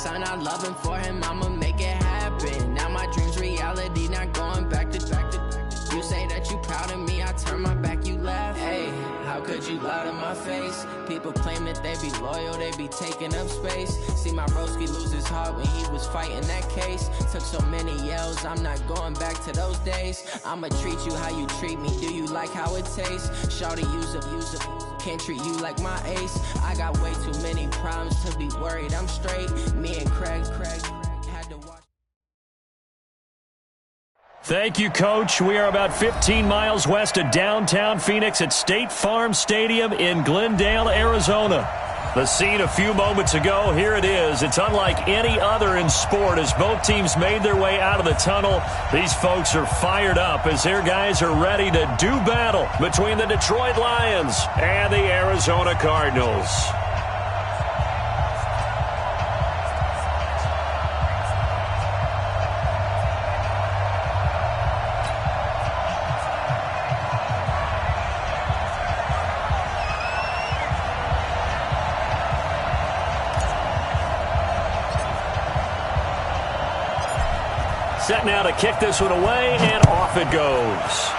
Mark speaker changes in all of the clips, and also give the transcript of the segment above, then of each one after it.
Speaker 1: son, I love him. For him, I'ma make it happen. Now my dream's reality, not going back to. You say that you proud of me, I turn my back, you laugh. Hey, how could you lie to my face? People claim that they be loyal, they be taking up space. See my broski lose his heart when he was fighting that case. Took so many yells, I'm not going back to those days. I'ma treat you how you treat me, do you like how it tastes? Shawty, use it, can't treat you like my ace. I got way too many problems to be worried, I'm straight. Me and Craig had to watch.
Speaker 2: Thank you, Coach. We are about 15 miles west of downtown Phoenix at State Farm Stadium in Glendale, Arizona. The scene a few moments ago, here it is. It's unlike any other in sport as both teams made their way out of the tunnel. These folks are fired up as their guys are ready to do battle between the Detroit Lions and the Arizona Cardinals. Set now to kick this one away, and off it goes.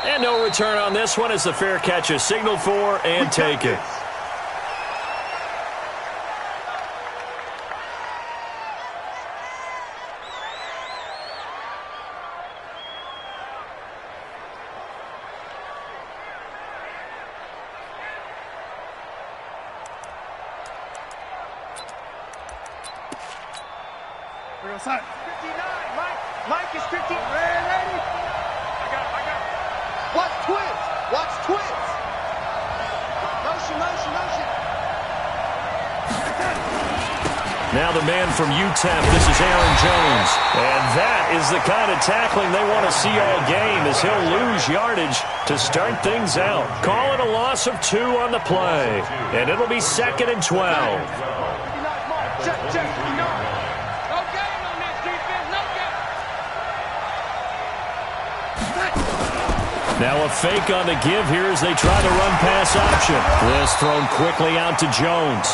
Speaker 2: And no return on this one as the fair catch is signaled for and taken.
Speaker 3: We're going to start. 59, Mike is 50. Ready? I got it.
Speaker 4: Watch twins. Motion.
Speaker 2: Now the man from UTEP, this is Aaron Jones. And that is the kind of tackling they want to see all game as he'll lose yardage to start things out. Call it a loss of 2 on the play. And it'll be 2nd and 12.
Speaker 3: Check.
Speaker 2: Now a fake on the give here as they try the run-pass option. This thrown quickly out to Jones.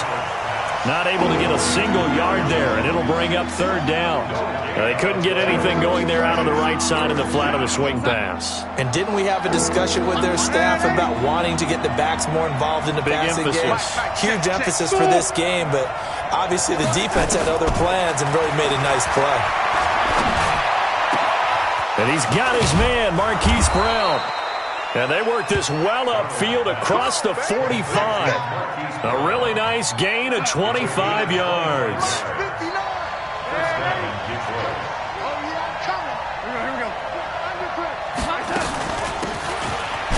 Speaker 2: Not able to get a single yard there, and it'll bring up 3rd down. They couldn't get anything going there out on the right side in the flat of the swing pass.
Speaker 5: And didn't we have a discussion with their staff about wanting to get the backs more involved in the passing game? Huge emphasis for this game, but obviously the defense had other plans and really made a nice play.
Speaker 2: And he's got his man, Marquise Brown. And they work this well upfield across the 45. A really nice gain of 25 yards.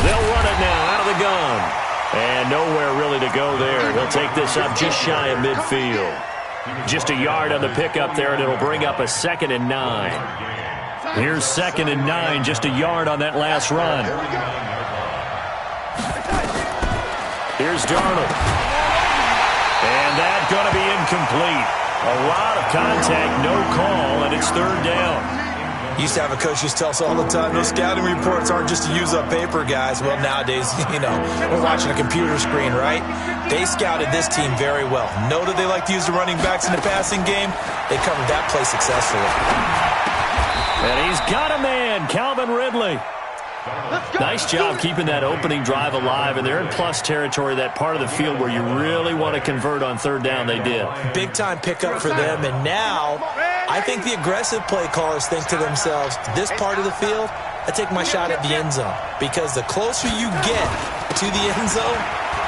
Speaker 2: They'll run it now out of the gun. And nowhere really to go there. He'll take this up just shy of midfield. Just a yard on the pickup there, and it'll bring up a 2nd and 9. Here's 2nd and 9, just a yard on that last run. Here's Darnold. And that's going to be incomplete. A lot of contact, no call, and it's 3rd down.
Speaker 5: Used to have a coach used to tell us all the time, those scouting reports aren't just to use up paper, guys. Well, nowadays, we're watching a computer screen, right? They scouted this team very well. Know that they like to use the running backs in the passing game. They covered that play successfully.
Speaker 2: And he's got a man, Calvin Ridley. Nice job keeping that opening drive alive, and they're in plus territory, that part of the field where you really want to convert on 3rd down. They did. Big-time pickup for them, and now I think the aggressive play callers think to themselves, this part of the field, I take my shot at the end zone, because the closer you get to the end zone,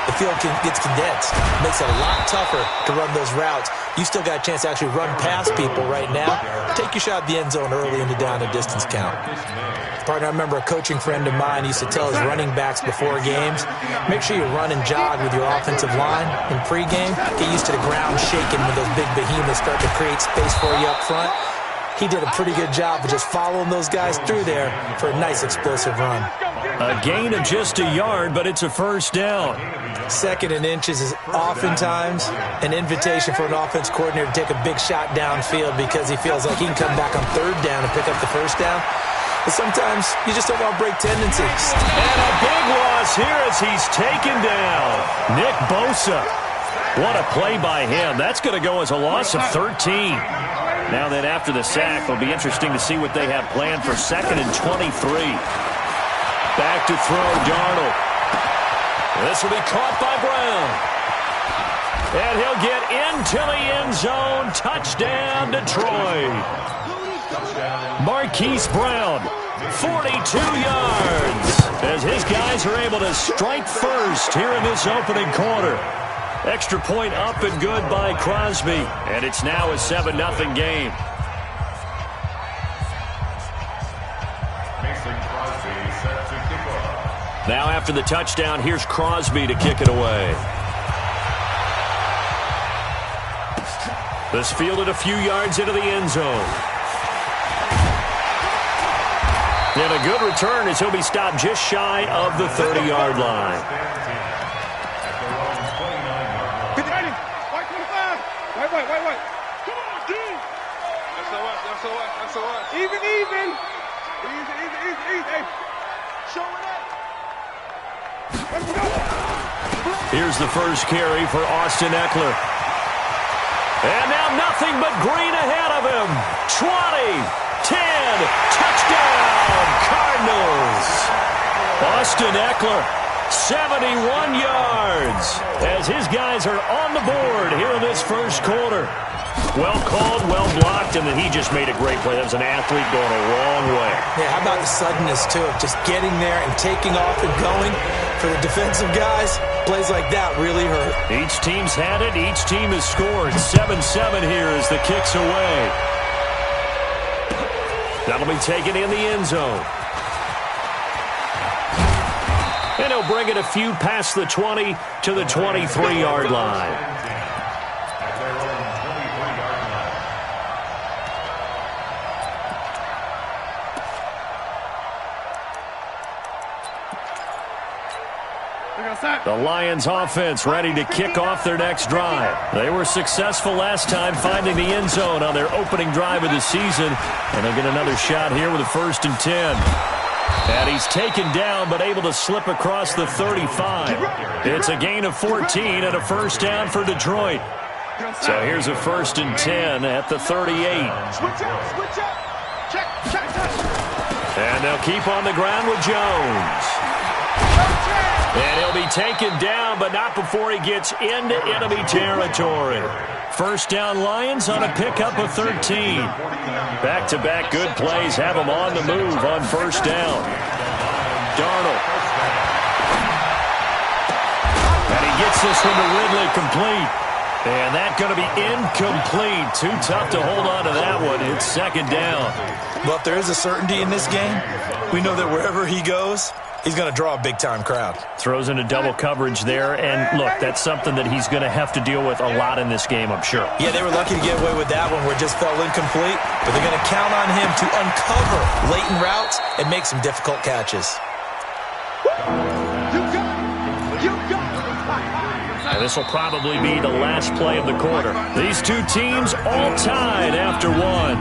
Speaker 2: the field gets condensed. Makes it a lot tougher to run those routes. You still got a chance to actually run past people right now. Take your shot at the end zone early in the down and distance count. Partner, I remember a coaching friend of mine used to tell his running backs before games, make sure you run and jog with your offensive line in pregame. Get used to the ground shaking when those big behemoths start to create space for you up front. He did a pretty good job of just following those guys through there for a nice explosive run. A gain of just a yard, but it's a 1st down. 2nd and inches is oftentimes an invitation for an offense coordinator to take a big shot downfield because he feels like he can come back on 3rd down and pick up the 1st down. But sometimes you just don't want to break tendencies. And a big loss here as he's taken down. Nick Bosa. What a play by him. That's going to go as a loss of 13. Now then, after the sack, it'll be interesting to see what they have planned for 2nd and 23. Back to throw, Darnold. This will be caught by Brown. And he'll get into the end zone. Touchdown, Detroit. Marquise Brown, 42 yards, as his guys are able to strike first here in this opening quarter. Extra point up and good by Crosby, and it's now a 7-0 game. Now after the touchdown, here's Crosby to kick it away. This fielded a few yards into the end zone. And a good return as he'll be stopped just shy of the 30-yard line.
Speaker 3: Wait. Come on, dude. That's all right. Even. Easy. Hey, show it up. Let's go.
Speaker 2: Here's the first carry for Austin Eckler. And now nothing but green ahead of him. 20, 10, touchdown, Cardinals. Austin Eckler, 71 yards, as his guys are on the board here in this first quarter. Well called, well blocked, and then he just made a great play. That was an athlete going a long way.
Speaker 5: Yeah, how about the suddenness, too, of just getting there and taking off and going for the defensive guys? Plays like that really hurt.
Speaker 2: Each team's had it. Each team has scored. 7-7 here as the kick's away. That'll be taken in the end zone. And he'll bring it a few past the 20 to the 23-yard line. The Lions offense ready to kick off their next drive. They were successful last time finding the end zone on their opening drive of the season. And they'll get another shot here with a 1st and 10. And he's taken down but able to slip across the 35. It's a gain of 14 and a first down for Detroit. So here's a 1st and 10 at the 38.
Speaker 3: Switch up. Check.
Speaker 2: And they'll keep on the ground with Jones. And he'll be taken down, but not before he gets into enemy territory. First down Lions on a pickup of 13. Back-to-back good plays have him on the move on first down. Darnold. And he gets this one to Ridley complete. And that's going to be incomplete. Too tough to hold on to that one. It's 2nd down.
Speaker 5: But if there is a certainty in this game, we know that wherever he goes, he's going to draw a big-time crowd.
Speaker 2: Throws into double coverage there, and look, that's something that he's going to have to deal with a lot in this game, I'm sure.
Speaker 5: Yeah, they were lucky to get away with that one where it just fell incomplete, but they're going to count on him to uncover latent routes and make some difficult catches.
Speaker 2: And this will probably be the last play of the quarter. These two teams all tied after one.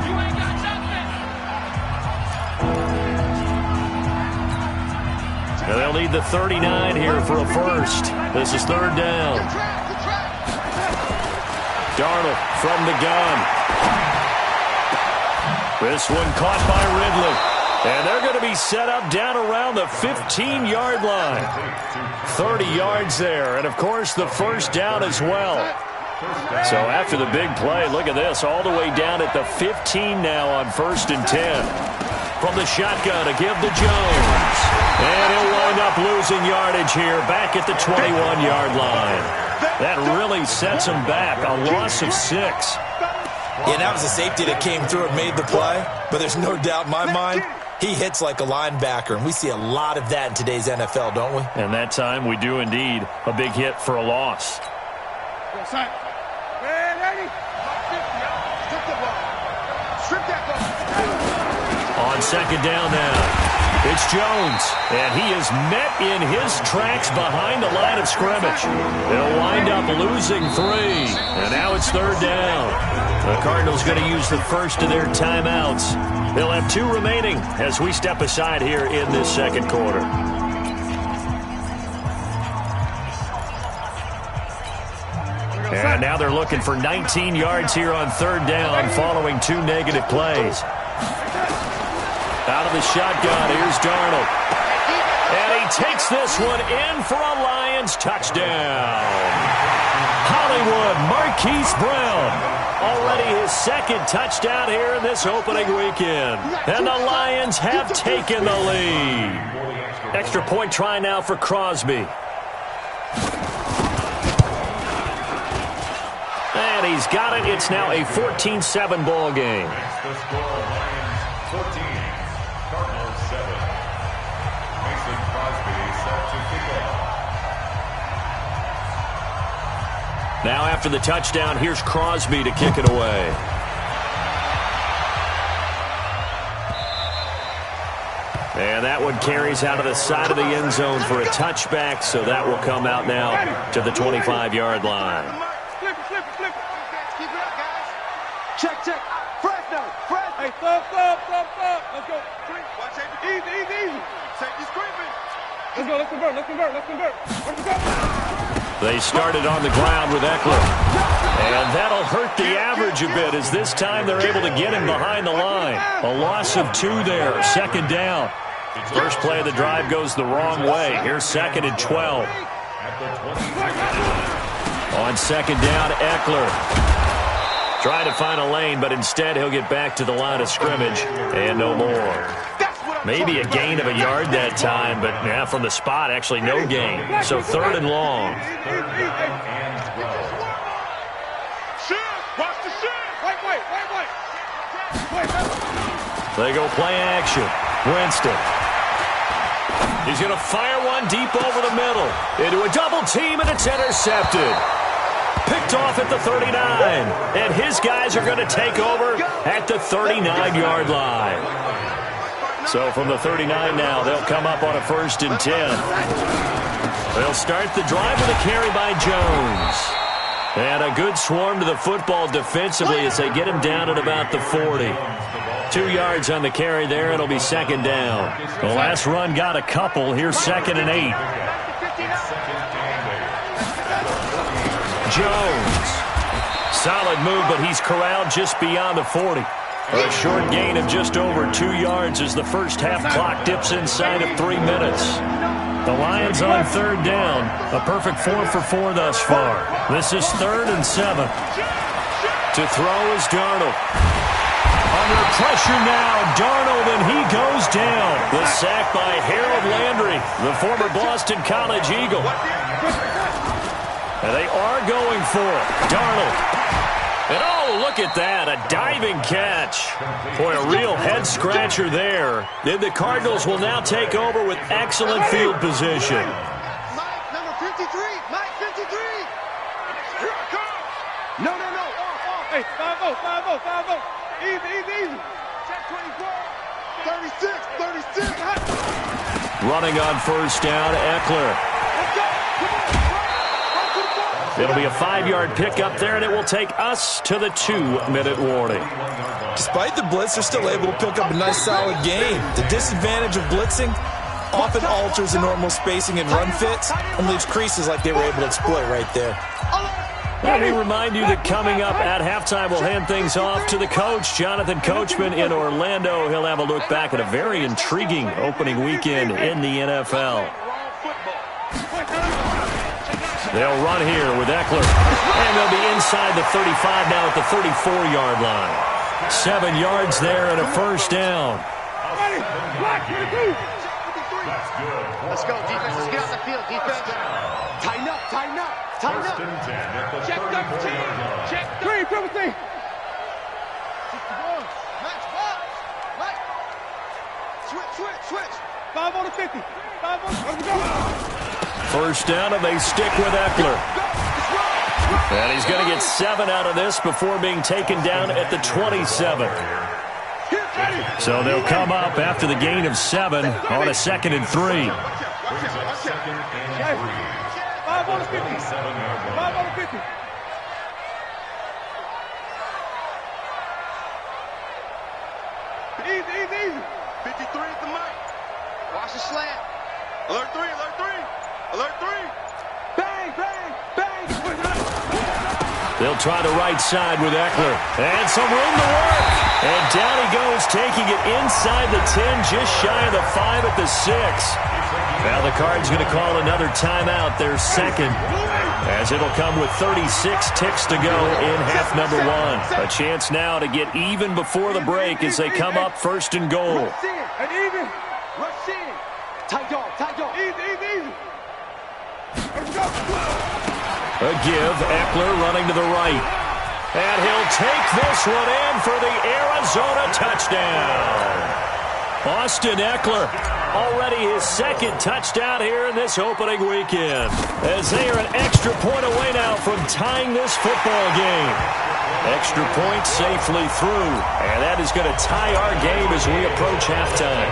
Speaker 2: And they'll need the 39 here for a first. This is 3rd down. Darnold from the gun. This one caught by Ridley. And they're going to be set up down around the 15-yard line. 30 yards there. And, of course, the first down as well. So after the big play, look at this. All the way down at the 15 now on 1st and 10. From the shotgun to give to Jones. And he'll wind up losing yardage here back at the 21-yard line. That really sets him back. A loss of 6.
Speaker 5: Yeah, that was a safety that came through and made the play. But there's no doubt in my mind, he hits like a linebacker. And we see a lot of that in today's NFL, don't we?
Speaker 2: And that time we do indeed. A big hit for a loss. On 2nd down now. It's Jones, and he is met in his tracks behind the line of scrimmage. They'll wind up losing 3, and now it's 3rd down. The Cardinals going to use the first of their timeouts. They'll have 2 remaining as we step aside here in this 2nd quarter. And now they're looking for 19 yards here on third down following 2 negative plays. Out of the shotgun, here's Darnold. And he takes this one in for a Lions touchdown. Hollywood Marquise Brown, already his second touchdown here in this opening weekend. And the Lions have taken the lead. Extra point try now for Crosby. And he's got it. It's now a 14-7 ball game.
Speaker 6: The score, Lions 14, Cardinals 7. Mason Crosby set to kick off.
Speaker 2: Now after the touchdown, here's Crosby to kick it away. And that one carries out of the side of the end zone for a touchback, so that will come out now to the 25-yard line.
Speaker 3: Flip it. Keep it up, guys. Check. Fresno. Hey, stop. Let's go. Watch it. Easy. Safety screaming. Let's convert. Let's go.
Speaker 2: They started on the ground with Eckler. And that'll hurt the average a bit as this time they're able to get him behind the line. A loss of 2 there, second down. First play of the drive goes the wrong way. Here's 2nd and 12. On second down, Eckler. Trying to find a lane, but instead he'll get back to the line of scrimmage and no more. Maybe a gain of a yard that time, but yeah, from the spot, actually no gain. So 3rd and long. They go play action. Winston. He's going to fire one deep over the middle. Into a double team, and it's intercepted. Picked off at the 39. And his guys are going to take over at the 39-yard line. So from the 39 now, they'll come up on a 1st and 10. They'll start the drive with a carry by Jones. And a good swarm to the football defensively as they get him down at about the 40. 2 yards on the carry there. It'll be 2nd down. The last run got a couple. Here's 2nd and 8. Jones. Solid move, but he's corralled just beyond the 40. A short gain of just over 2 yards as the first half clock dips inside of 3 minutes. The Lions on 3rd down. A perfect 4 for 4 thus far. This is 3rd and 7. To throw is Darnold. Under pressure now, Darnold, and he goes down. The sack by Harold Landry, the former Boston College Eagle. And they are going for it. Darnold. And oh, look at that, a diving catch. Boy, a real head-scratcher there. Then the Cardinals will now take over with excellent field position.
Speaker 4: Mike, number 53. Mike, 53.
Speaker 3: Here I come. No. Off. Hey, 5-0. Easy. Check 24.
Speaker 4: 36.
Speaker 2: Running on 1st down, Eckler.
Speaker 3: Let's go.
Speaker 2: It'll be a 5-yard pickup there, and it will take us to the 2-minute warning.
Speaker 5: Despite the blitz, they're still able to pick up a nice, solid gain. The disadvantage of blitzing often alters the normal spacing and run fits and leaves creases like they were able to exploit right there.
Speaker 2: Let me remind you that coming up at halftime, we'll hand things off to the coach, Jonathan Coachman in Orlando. He'll have a look back at a very intriguing opening weekend in the NFL. They'll run here with Eckler, and they'll be inside the 35 now at the 34-yard line. 7 yards there and a 1st down.
Speaker 4: Let's go, defense. Let's get out the field, defense. Tighten up.
Speaker 6: First and 10 at the
Speaker 3: Check 13. Check 3, 17.
Speaker 4: Match box. Mike. Switch.
Speaker 3: 5 on the 50. 5 on the... Let's go.
Speaker 2: First down, and they stick with Eckler. And he's going to get 7 out of this before being taken down at the 27. So they'll come up after the gain of 7 on a 2nd and 3.
Speaker 3: 5 on the 50. 5 on the 50. Easy.
Speaker 4: 53 at the mic. Watch the slant. Alert 3.
Speaker 3: Bang.
Speaker 2: They'll try the right side with Eckler. And some room to work. And down he goes, taking it inside the 10, just shy of the 5 at the 6. Now the Cards going to call another timeout, their second, as it'll come with 36 ticks to go in half number 1. A chance now to get even before the break as they come up first and goal.
Speaker 3: Rush in. Tight dog. Easy. Let's go.
Speaker 2: A give, Eckler running to the right. And he'll take this one in for the Arizona touchdown. Austin Eckler, already his second touchdown here in this opening weekend, as they are an extra point away now from tying this football game. Extra point safely through, and that is going to tie our game as we approach halftime.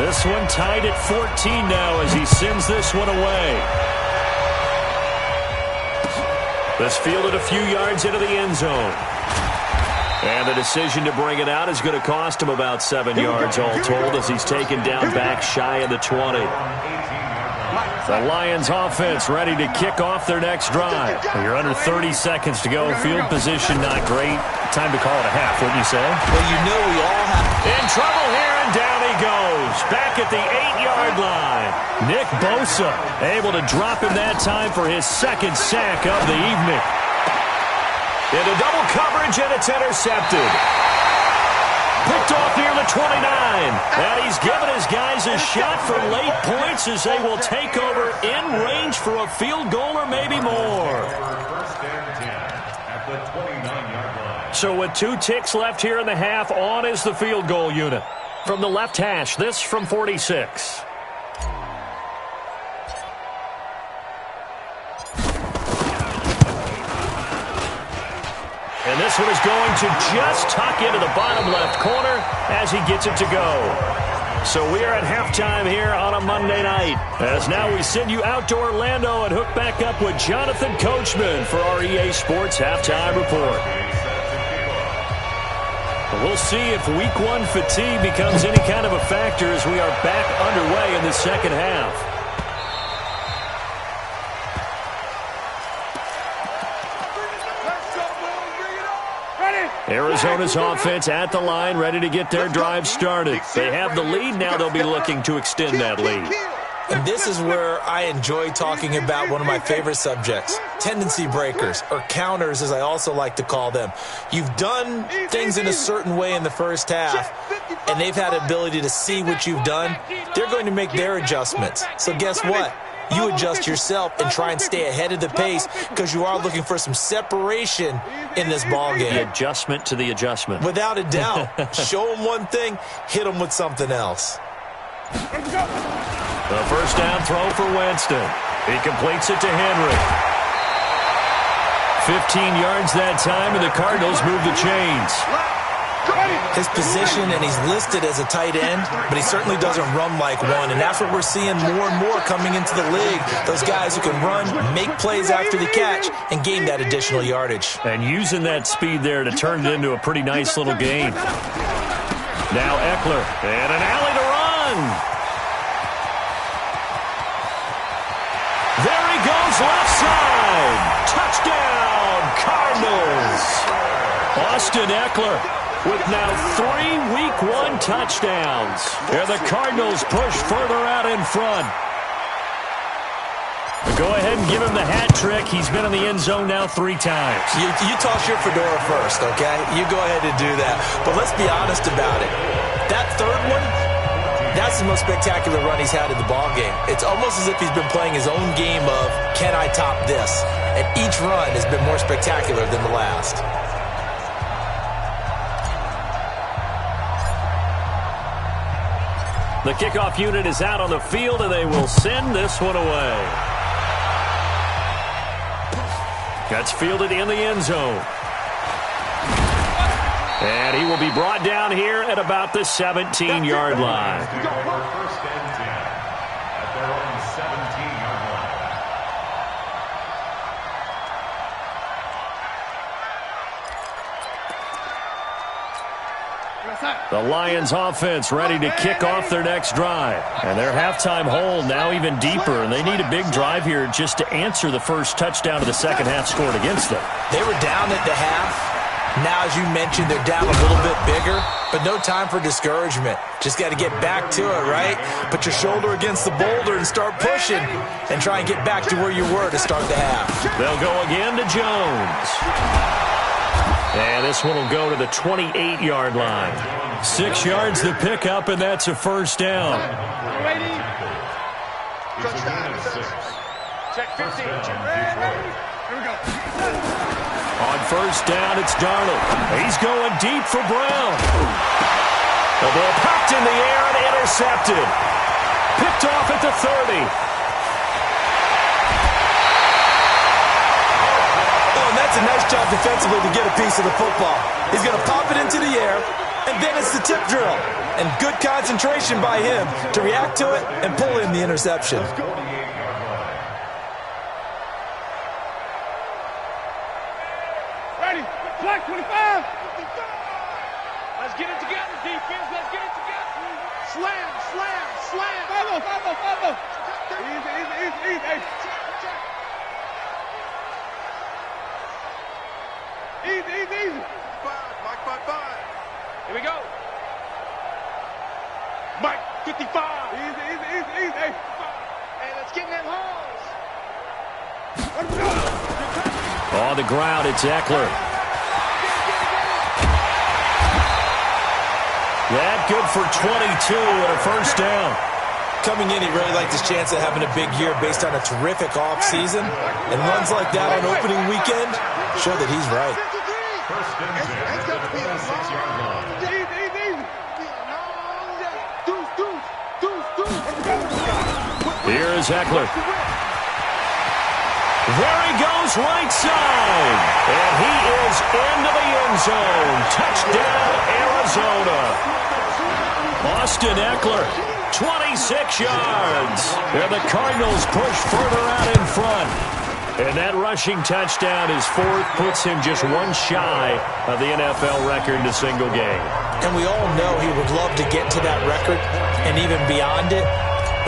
Speaker 2: This one tied at 14 now as he sends this one away. This fielded a few yards into the end zone. And the decision to bring it out is going to cost him about 7 yards all told as he's taken down back shy of the 20. The Lions offense ready to kick off their next drive. You're under 30 seconds to go. Field position not great. Time to call it a half, wouldn't you say?
Speaker 5: Well, you know we all have...
Speaker 2: In trouble here, and down he goes. Back at the 8-yard line. Nick Bosa able to drop him that time for his second sack of the evening. Into double coverage, and it's intercepted. Picked off near the 29. And he's given his guys a shot for late points as they will take over in range for a field goal or maybe more.
Speaker 6: First and 10 at the 29-yard line.
Speaker 2: So with 2 ticks left here in the half, on is the field goal unit. From the left hash, this from 46. And this one is going to just tuck into the bottom left corner as he gets it to go. So we are at halftime here on a Monday night. As now we send you out to Orlando and hook back up with Jonathan Coachman for our EA Sports Halftime Report. We'll see if Week 1 fatigue becomes any kind of a factor as we are back underway in the second half. Arizona's offense at the line, ready to get their drive started. They have the lead. Now they'll be looking to extend that lead.
Speaker 5: And this is where I enjoy talking about one of my favorite subjects, tendency breakers, or counters as I also like to call them. You've done things in a certain way in the first half, and they've had the ability to see what you've done. They're going to make their adjustments. So guess what? You adjust yourself and try and stay ahead of the pace because you are looking for some separation in this ball game.
Speaker 2: The adjustment to the adjustment.
Speaker 5: Without a doubt. Show them one thing, hit them with something else.
Speaker 2: The first down throw for Winston. He completes it to Henry. 15 yards that time, and the Cardinals move the chains.
Speaker 5: His position, and he's listed as a tight end, but he certainly doesn't run like one, and that's what we're seeing more and more coming into the league. Those guys who can run, make plays after the catch, and gain that additional yardage.
Speaker 2: And using that speed there to turn it into a pretty nice little game. Now Eckler, and an alley to run. There he goes, left side. Touchdown, Cardinals. Austin Eckler with now 3 Week 1 touchdowns. And the Cardinals push further out in front. Go ahead and give him the hat trick. He's been in the end zone now 3 times.
Speaker 5: You toss your fedora first, okay? You go ahead and do that. But let's be honest about it. That third one, that's the most spectacular run he's had in the ballgame. It's almost as if he's been playing his own game of, can I top this? And each run has been more spectacular than the last.
Speaker 2: The kickoff unit is out on the field, and they will send this one away. That's fielded in the end zone. And he will be brought down here at about the 17-yard line.
Speaker 6: First and 10 at their own 17-yard line.
Speaker 2: The Lions offense ready to kick off their next drive. And their halftime hole now even deeper, and they need a big drive here just to answer the first touchdown of the second half scored against them.
Speaker 5: They were down at the half. Now, as you mentioned, they're down a little bit bigger, but no time for discouragement. Just got to get back to it, right? Put your shoulder against the boulder and start pushing and try and get back to where you were to start the half.
Speaker 2: They'll go again to Jones. And this one will go to the 28-yard line. 6 yards to pick up, and that's a first down.
Speaker 3: Check 15. Here we go.
Speaker 2: On first down, it's Darnold. He's going deep for Brown. The ball popped in the air and intercepted. Picked off at the 30.
Speaker 5: Oh, and that's a nice job defensively to get a piece of the football. He's going to pop it into the air, and then it's the tip drill. And good concentration by him to react to it and pull in the interception.
Speaker 3: Black 25. Let's get it together, defense. Let's get it together. Slam, slam, slam. Follow. Easy. Hey. Easy. Mike 5. Here we go. Mike 55. Easy. Hey, let's get in them holes.
Speaker 2: On the ground, it's Eckler. That good for 22 and a first down.
Speaker 5: Coming in, he really liked his chance at having a big year based on a terrific offseason. And runs like that on opening weekend show that he's right.
Speaker 6: First and 10 at the 6-yard line.
Speaker 2: Here is Eckler. There he goes, right side. And he is into the end zone. Touchdown, Arizona. Austin Eckler, 26 yards. And the Cardinals push further out in front. And that rushing touchdown, his fourth, puts him just one shy of the NFL record in a single game.
Speaker 5: And we all know he would love to get to that record and even beyond it.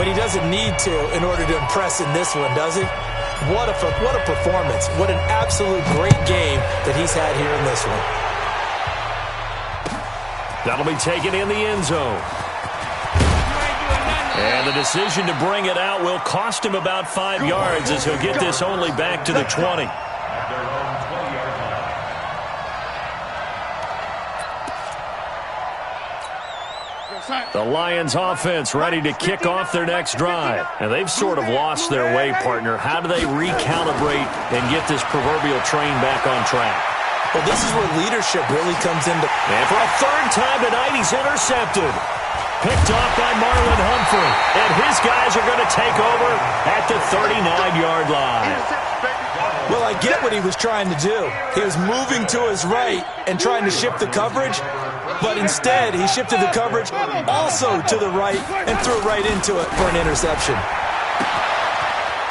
Speaker 5: But he doesn't need to in order to impress in this one, does he? What a performance. What an absolute great game that he's had here in this one.
Speaker 2: That'll be taken in the end zone. And the decision to bring it out will cost him about 5 yards as he'll get this only back to the 20. The Lions offense ready to kick off their next drive. And they've sort of lost their way, partner. How do they recalibrate and get this proverbial train back on track?
Speaker 5: Well, this is where leadership really comes into...
Speaker 2: And for a third time tonight, he's intercepted. Picked off by Marlon Humphrey. And his guys are going to take over at the 39-yard line.
Speaker 5: Well, I get what he was trying to do. He was moving to his right and trying to shift the coverage, but instead he shifted the coverage also to the right and threw right into it for an interception.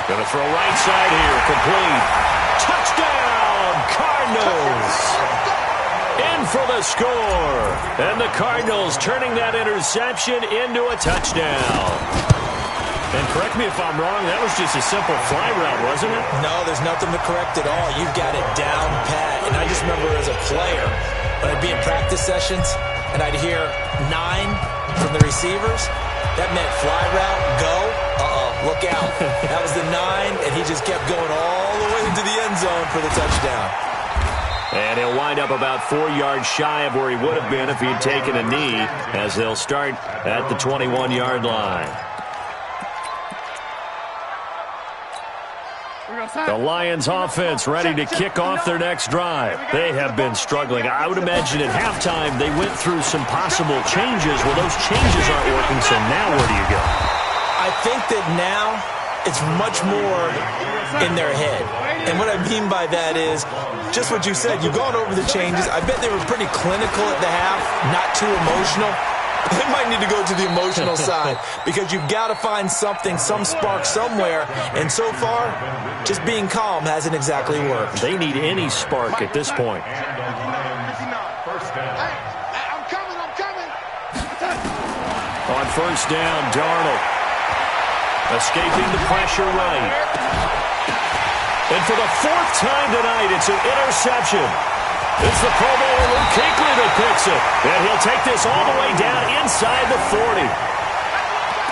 Speaker 2: Going to throw right side here, complete. Touchdown, Cardinals! In for the score. And the Cardinals turning that interception into a touchdown. And correct me if I'm wrong, that was just a simple fly route, wasn't it?
Speaker 5: No, there's nothing to correct at all. You've got it down pat. And I just remember as a player, when I'd be in practice sessions and I'd hear 9 from the receivers, that meant fly route, go, look out. That was the 9, and he just kept going all the way into the end zone for the touchdown.
Speaker 2: And he'll wind up about 4 yards shy of where he would have been if he had taken a knee, as they'll start at the 21-yard line. The Lions offense ready to kick off their next drive. They have been struggling. I would imagine at halftime they went through some possible changes. Well, those changes aren't working, so now where do you go?
Speaker 5: I think that now it's much more in their head. And what I mean by that is just what you said. You've gone over the changes. I bet they were pretty clinical at the half, not too emotional. They might need to go to the emotional side because you've got to find something, some spark somewhere. And so far, just being calm hasn't exactly worked.
Speaker 2: They need any spark at this point.
Speaker 3: Hey, I'm coming.
Speaker 2: first down. Darnold escaping the pressure right. And for the fourth time tonight, it's an interception. It's the Pro Bowler Luke Kuechly that picks it. And he'll take this all the way down inside the 40.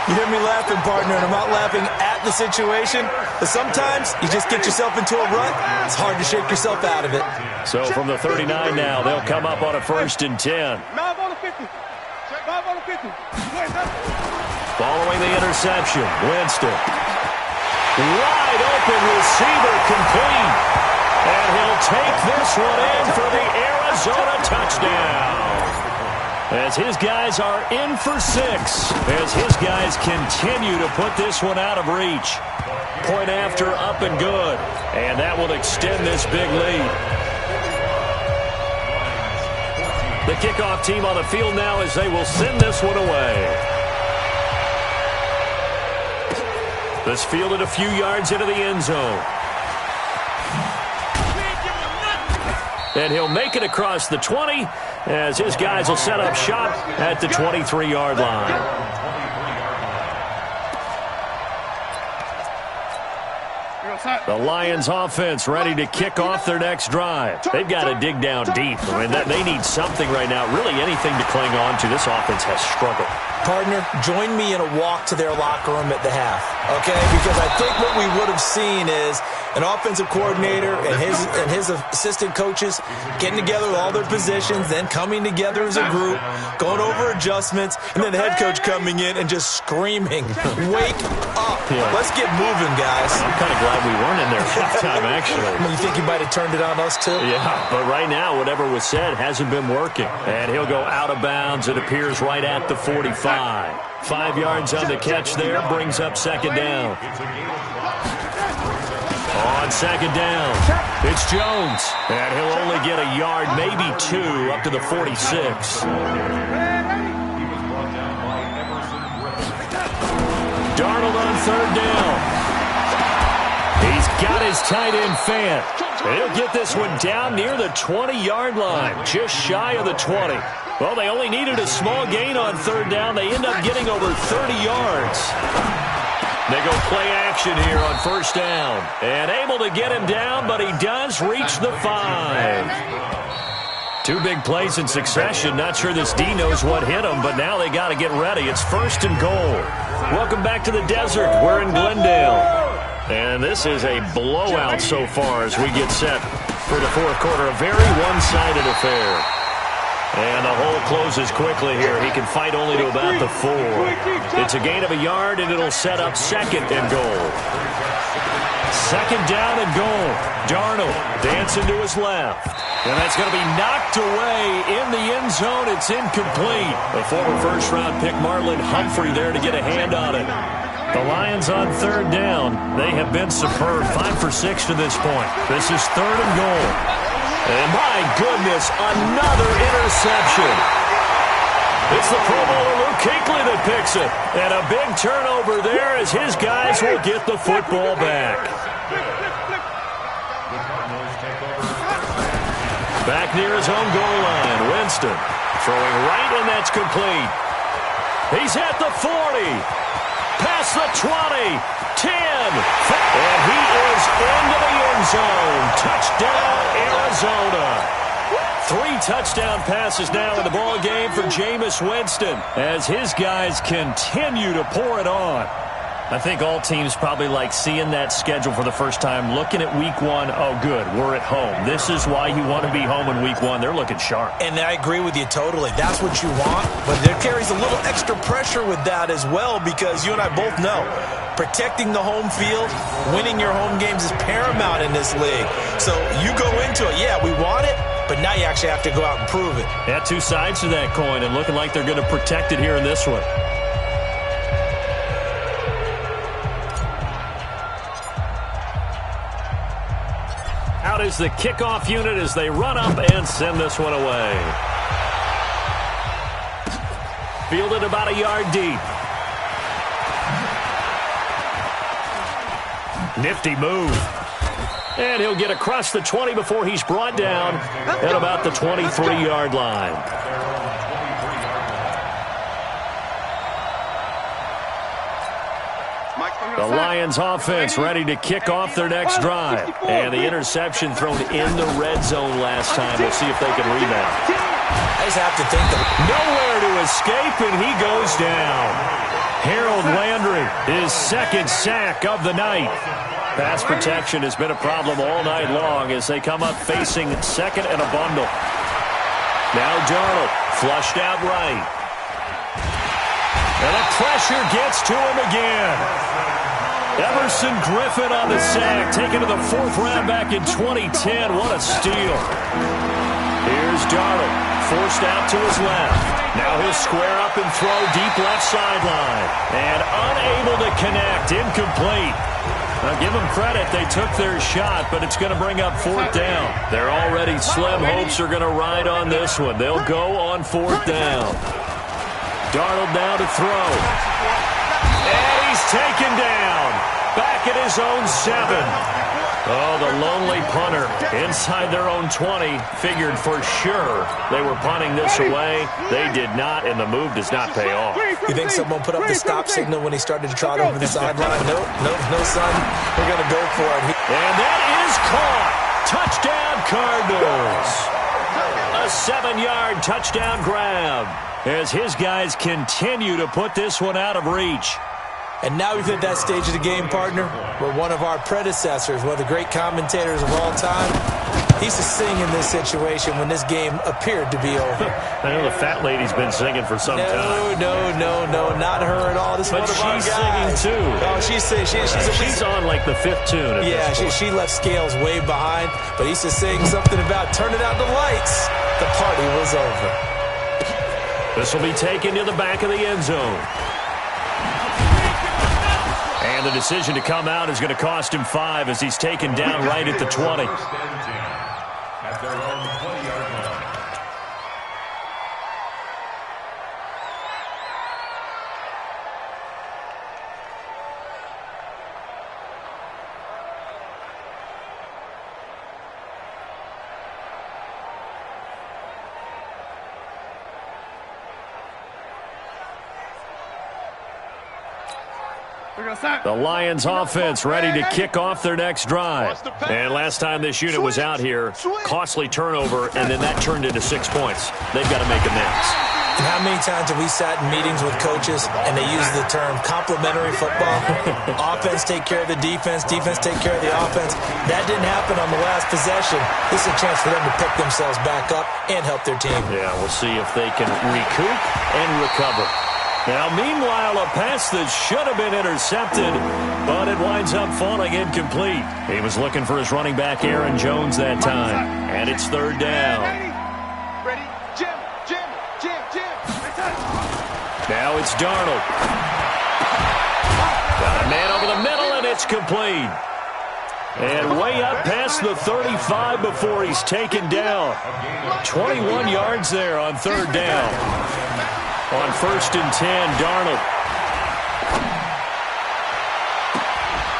Speaker 5: You hear me laughing, partner, and I'm not laughing at the situation. But sometimes you just get yourself into a rut. It's hard to shake yourself out of it.
Speaker 2: So from the 39 now, they'll come up on a 1st and 10.
Speaker 3: 5 on the 50. 5 on the 50.
Speaker 2: Following the interception, Winston. Wide open receiver complete. And he'll take this one in for the Arizona touchdown. As his guys are in for 6. As his guys continue to put this one out of reach. Point after, up and good. And that will extend this big lead. The kickoff team on the field now as they will send this one away. This fielded a few yards into the end zone. And he'll make it across the 20 as his guys will set up shop at the 23-yard line. The Lions offense ready to kick off their next drive. They've got to dig down deep. I mean, they need something right now, really anything to cling on to. This offense has struggled.
Speaker 5: Partner, join me in a walk to their locker room at the half, okay? Because I think what we would have seen is an offensive coordinator and his assistant coaches getting together with all their positions, then coming together as a group, going over adjustments, and then the head coach coming in and just screaming, "Wake up. Yeah. Let's get moving, guys."
Speaker 2: I'm kind of glad we weren't in there halftime, actually.
Speaker 5: You think he might have turned it on us, too?
Speaker 2: Yeah, but right now, whatever was said hasn't been working. And he'll go out of bounds, it appears, right at the 45. 5 yards on the catch there, brings up 2nd down. On 2nd down, it's Jones. And he'll only get a yard, maybe 2, up to the 46. Darnold on 3rd down. He's got his tight end Fant. He'll get this one down near the 20-yard line, just shy of the 20. Well, they only needed a small gain on 3rd down. They end up getting over 30 yards. They go play action here on 1st down. And able to get him down, but he does reach the 5. 2 big plays in succession. Not sure this D knows what hit him, but now they got to get ready. It's 1st and goal. Welcome back to the desert. We're in Glendale. And this is a blowout so far as we get set for the 4th quarter. A very one-sided affair. And the hole closes quickly here. He can fight only to about the 4. It's a gain of a yard, and it'll set up 2nd and goal. 2nd down and goal. Darnold dancing to his left. And that's going to be knocked away in the end zone. It's incomplete. The former first-round pick Marlon Humphrey there to get a hand on it. The Lions on 3rd down. They have been superb. 5 for 6 to this point. This is 3rd and goal. And my goodness, another interception. It's the Pro Bowler Luke Kuechly that picks it. And a big turnover there as his guys will get the football back. Back near his own goal line, Winston throwing right, and that's complete. He's at the 40. Past the 20, 10, and he is into the end zone. Touchdown, Arizona. 3 touchdown passes now in the ball game for Jameis Winston as his guys continue to pour it on. I think all teams probably like seeing that schedule for the first time, looking at week 1. Oh, good, we're at home. This is why you want to be home in week 1. They're looking sharp.
Speaker 5: And I agree with you totally. That's what you want. But there carries a little extra pressure with that as well because you and I both know protecting the home field, winning your home games is paramount in this league. So you go into it, yeah, we want it, but now you actually have to go out and prove it.
Speaker 2: Yeah, 2 sides to that coin and looking like they're going to protect it here in this one. Out is the kickoff unit as they run up and send this one away. Fielded about a yard deep. Nifty move. And he'll get across the 20 before he's brought down at about the 23-yard line. The Lions offense ready to kick off their next drive. And the interception thrown in the red zone last time. We'll see if they can rebound.
Speaker 5: I just have to think that
Speaker 2: Nowhere to escape, and he goes down. Harold Landry, his second sack of the night. Pass protection has been a problem all night long as they come up facing second and a bundle. Now Darnold, flushed out right. And the pressure gets to him again. Everson Griffin on the sack, taken to the fourth round back in 2010. What a steal. Here's Darnold, forced out to his left. Now he'll square up and throw deep left sideline. And unable to connect, incomplete. Now give them credit, they took their shot, but it's going to bring up fourth down. They're already slim hopes are going to ride on this one. They'll go on fourth down. Darnold now to throw. And he's taken down. Back at his own 7. Oh, the lonely punter inside their own 20 figured for sure they were punting this away. They did not, and the move does not pay off.
Speaker 5: You think someone put up the stop signal when he started to trot over the sideline? No, son. We're going to go for it.
Speaker 2: And that is caught. Touchdown, Cardinals. A 7-yard touchdown grab as his guys continue to put this one out of reach.
Speaker 5: And now we've hit that stage of the game, partner, where one of our predecessors, one of the great commentators of all time, he used to sing in this situation when this game appeared to be over.
Speaker 2: I know the fat lady's been singing for some time.
Speaker 5: No, not her at all. This is
Speaker 2: but
Speaker 5: one of our
Speaker 2: she's
Speaker 5: guys.
Speaker 2: singing, too.
Speaker 5: Oh, she's singing. She's
Speaker 2: on, like, the 5th tune.
Speaker 5: Yeah, she left Scales way behind, but he used to sing something about turning out the lights. The party was over.
Speaker 2: This will be taken to the back of the end zone. And the decision to come out is going to cost him 5 as he's taken down right at the 20.
Speaker 6: At their own 20-yard line.
Speaker 2: The Lions offense ready to kick off their next drive. And last time this unit was out here, costly turnover, and then that turned into 6 points. They've got to make amends.
Speaker 5: And how many times have we sat in meetings with coaches and they use the term complementary football? Offense take care of the defense, defense take care of the offense. That didn't happen on the last possession. This is a chance for them to pick themselves back up and help their team.
Speaker 2: Yeah, we'll see if they can recoup and recover. Now, meanwhile, a pass that should have been intercepted, but it winds up falling incomplete. He was looking for his running back, Aaron Jones, that time. And it's third down.
Speaker 3: Ready? Jim.
Speaker 2: Now it's Darnold. Got a man over the middle, and it's complete. And way up past the 35 before he's taken down. 21 yards there on third down. On 1st and 10, Darnold.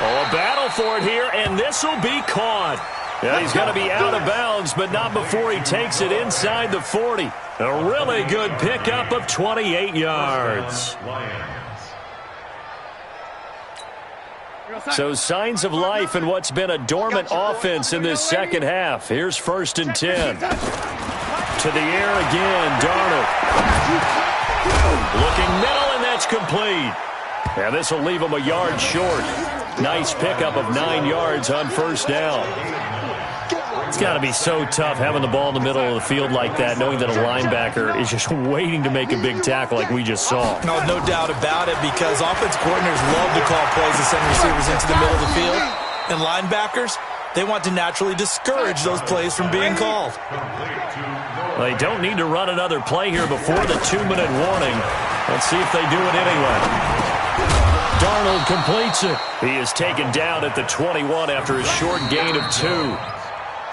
Speaker 2: Oh, a battle for it here, and this will be caught. Yeah, he's going to be out of bounds, but not before he takes it inside the 40. A really good pickup of 28 yards. So signs of life in what's been a dormant offense in this second half. Here's 1st and 10. To the air again, Darnold. Looking middle, and that's complete. And this will leave him a yard short. Nice pickup of 9 yards on 1st down. It's got to be so tough having the ball in the middle of the field like that, knowing that a linebacker is just waiting to make a big tackle like we just saw.
Speaker 5: No doubt about it, because offense coordinators love to call plays and send receivers into the middle of the field. And linebackers, they want to naturally discourage those plays from being called.
Speaker 2: They don't need to run another play here before the 2-minute warning. Let's see if they do it anyway. Darnold completes it. He is taken down at the 21 after a short gain of 2.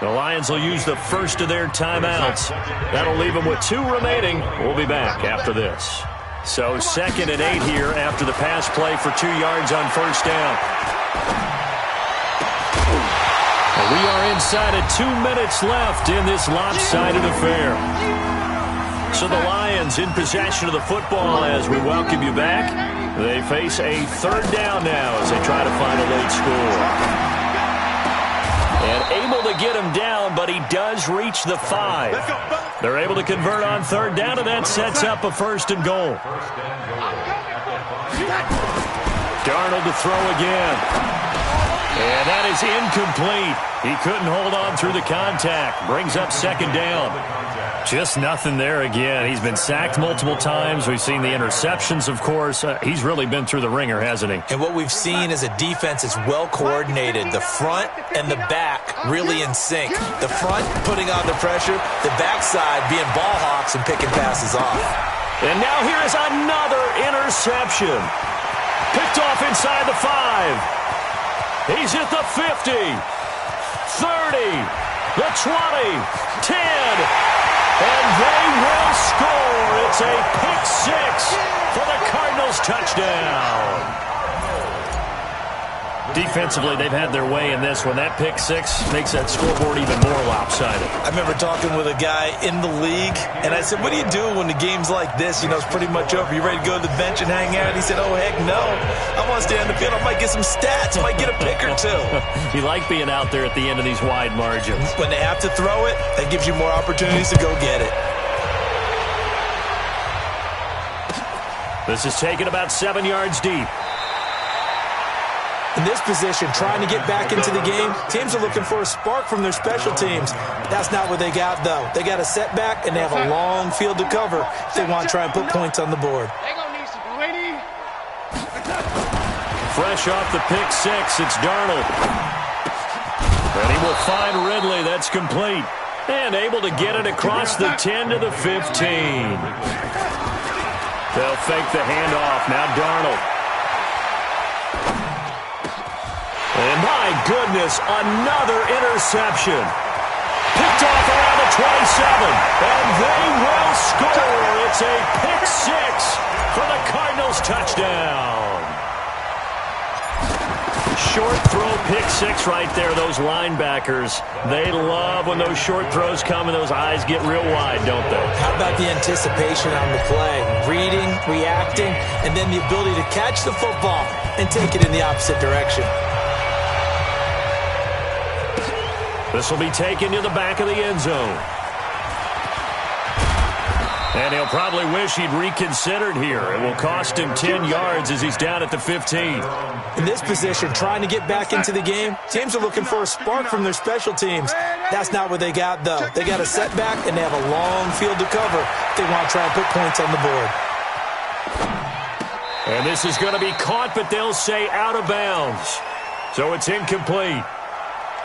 Speaker 2: The Lions will use the first of their timeouts. That'll leave them with 2 remaining. We'll be back after this. So 2nd and 8 here after the pass play for 2 yards on 1st down. We are inside of 2 minutes left in this lopsided affair. So the Lions in possession of the football as we welcome you back. They face a third down now as they try to find a late score. And able to get him down, but he does reach the 5. They're able to convert on third down, and that sets up a 1st and goal. Darnold to throw again. And that is incomplete. He couldn't hold on through the contact. Brings up 2nd down. Just nothing there again. He's been sacked multiple times. We've seen the interceptions, of course. He's really been through the ringer, hasn't he?
Speaker 5: And what we've seen is a defense that's well coordinated. The front and the back really in sync. The front putting on the pressure, the backside being ball hawks and picking passes off.
Speaker 2: And now here is another interception. Picked off inside the 5. He's at the 50, 30, the 20, 10. And they will score. It's a pick 6 for the Cardinals touchdown. Defensively, they've had their way in this one. That pick 6 makes that scoreboard even more lopsided.
Speaker 5: I remember talking with a guy in the league, and I said, what do you do when the game's like this? You know, it's pretty much over. You ready to go to the bench and hang out? He said, oh, heck no. I want to stay on the field. I might get some stats. I might get a pick or 2.
Speaker 2: You like being out there at the end of these wide margins.
Speaker 5: When they have to throw it, that gives you more opportunities to go get it.
Speaker 2: This is taken about 7 yards deep.
Speaker 5: In this position, trying to get back into the game, teams are looking for a spark from their special teams. That's not what they got, though. They got a setback, and they have a long field to cover if they want to try and put points on the board.
Speaker 2: Fresh off the pick 6, it's Darnold. And he will find Ridley. That's complete. And able to get it across the 10 to the 15. They'll fake the handoff. Now Darnold. And my goodness, another interception. Picked off around the 27. And they will score. It's a pick 6 for the Cardinals touchdown. Short throw pick 6 right there. Those linebackers, they love when those short throws come and those eyes get real wide, don't they?
Speaker 5: How about the anticipation on the play? Reading, reacting, and then the ability to catch the football and take it in the opposite direction.
Speaker 2: This will be taken to the back of the end zone. And he'll probably wish he'd reconsidered here. It will cost him 10 yards as he's down at the 15.
Speaker 5: In this position, trying to get back into the game, teams are looking for a spark from their special teams. That's not what they got, though. They got a setback, and they have a long field to cover if they want to try and put points on the board.
Speaker 2: And this is going to be caught, but they'll say out of bounds. So it's incomplete.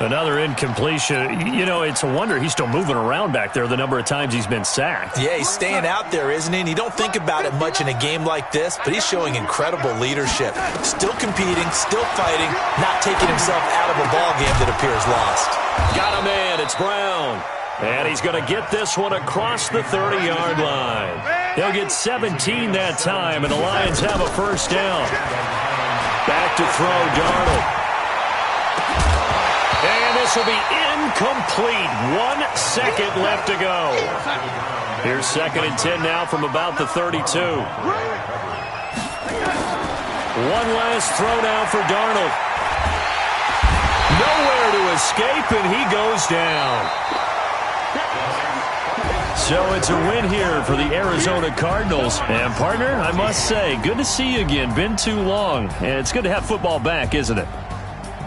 Speaker 2: Another incompletion. You know, it's a wonder he's still moving around back there the number of times he's been sacked.
Speaker 5: Yeah, he's staying out there, isn't he? And you don't think about it much in a game like this, but he's showing incredible leadership. Still competing, still fighting, not taking himself out of a ball game that appears lost.
Speaker 2: Got a man. It's Brown. And he's going to get this one across the 30-yard line. They'll get 17 that time, and the Lions have a first down. Back to throw, Darnold. And this will be incomplete. 1 second left to go. Here's 2nd and 10 now from about the 32. One last throw now for Darnold. Nowhere to escape, and he goes down. So it's a win here for the Arizona Cardinals. And, partner, I must say, good to see you again. Been too long. And it's good to have football back, isn't it?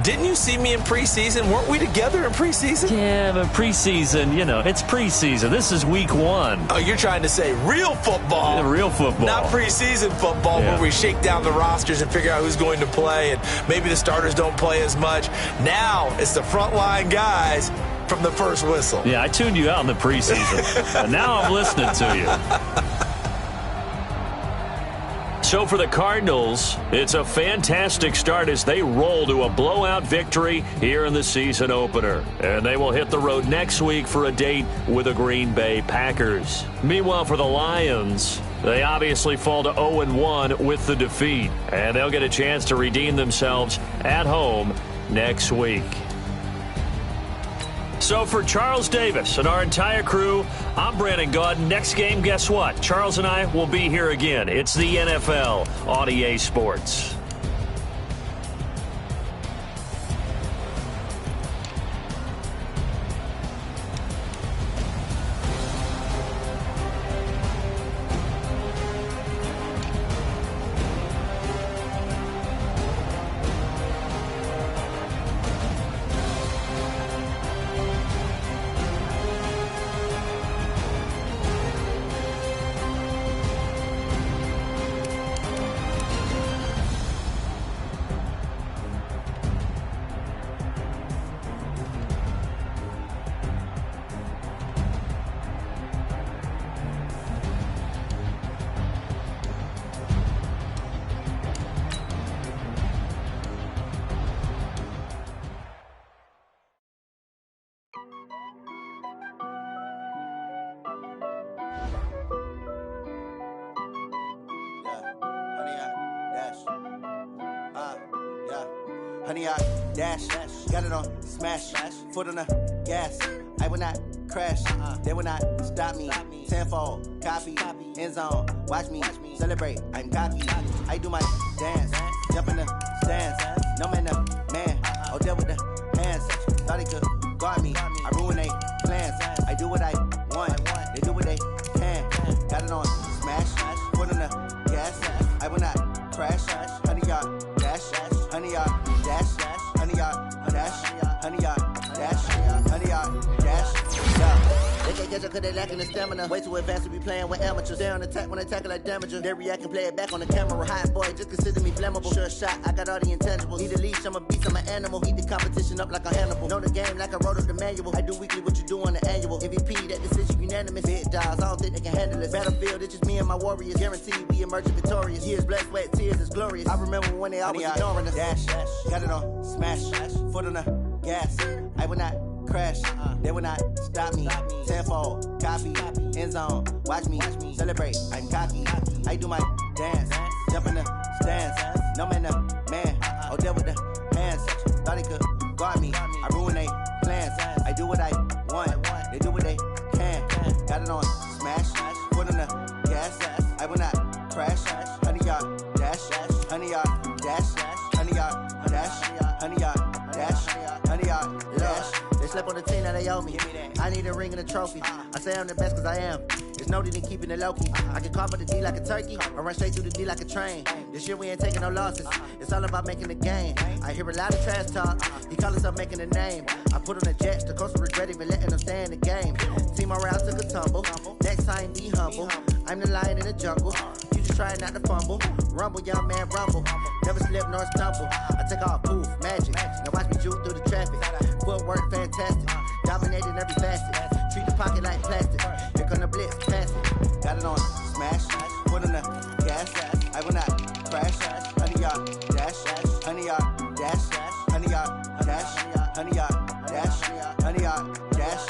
Speaker 5: Didn't you see me in preseason? Weren't we together in preseason?
Speaker 2: Yeah, but preseason, you know, it's preseason. This is week 1.
Speaker 5: Oh, you're trying to say real football.
Speaker 2: Yeah, real football.
Speaker 5: Not preseason football where we shake down the rosters and figure out who's going to play, and maybe the starters don't play as much. Now it's the frontline guys from the first whistle.
Speaker 2: Yeah, I tuned you out in the preseason. And now I'm listening to you. So for the Cardinals, it's a fantastic start as they roll to a blowout victory here in the season opener. And they will hit the road next week for a date with the Green Bay Packers. Meanwhile, for the Lions, they obviously fall to 0-1 with the defeat. And they'll get a chance to redeem themselves at home next week. So for Charles Davis and our entire crew, I'm Brandon Gaud. Next game, guess what? Charles and I will be here again. It's the NFL on EA Sports.
Speaker 7: Honey, I dash, got it on smash, foot on the gas. I will not crash, they will not stop me. Tenfold, copy, end zone, watch me celebrate. I'm cocky, I do my dance, jump in the stands. No man, the man, oh there with the hands. Thought he could guard me, I ruin they plans. I do what I want, they do what they can. Got it on smash, foot on the gas. I will not crash, honey, y'all dash, honey, y'all dash, honey, y'all dash, honey, y'all dash, honey, y'all dash. They can't catch up cause they lacking the stamina. Way too advanced to be playing with amateurs. They on attack when they tackle like damager. They react and play it back on the camera. Hot boy, just consider me flammable. Sure shot, I got all the intangibles. Need a leash, I'm a beast, I'm an animal. Eat the competition up like a Hannibal. Know the game like I wrote up the manual. I do weekly what you do on the annual. MVP, that decision unanimous. Big dogs, I don't think they can handle it. Battlefield, it's just me and my warriors. Guaranteed we emerge victorious. Years, blood, sweat, tears, it's glorious. I remember when they always ignoring us. Dash, got it on smash, foot on the gas. I will not crash, they will not stop me. Tenfold, copy, end zone, watch me celebrate. I'm cocky, I do my dance, jump in the stands. No man, the man, oh there with the hands. Thought he could guard me, I ruin they plans. I do what I want, they do what they can. Got it on smash, foot on the gas. I will not crash, honey y'all dash, honey y'all dash, honey y'all dash, honey y'all dash, honey y'all dash. They slept on the team, now they owe me. I need a ring and a trophy. I say I'm the best cause I am. There's no need in keeping it low-key. I can carve up the D like a turkey or run straight through the D like a train. This year we ain't taking no losses. It's all about making the game. I hear a lot of trash talk. He call himself making a name. I put on the Jets. The coach will regret even letting them stay in the game. Team morale took a tumble. Next time be humble. I'm the lion in the jungle. You just try not to fumble. Rumble, young man, rumble. Never slip nor stumble. I take off, poof, magic. Now watch me juke through the traffic. Footwork fantastic. Dominating every facet. Treat the pocket like plastic. Here come the blitz, pass it. Got it on smash, foot on the gas. I will not crash. Honey y'all dash, honey y'all dash, honey y'all dash, honey y'all dash, honey y'all dash.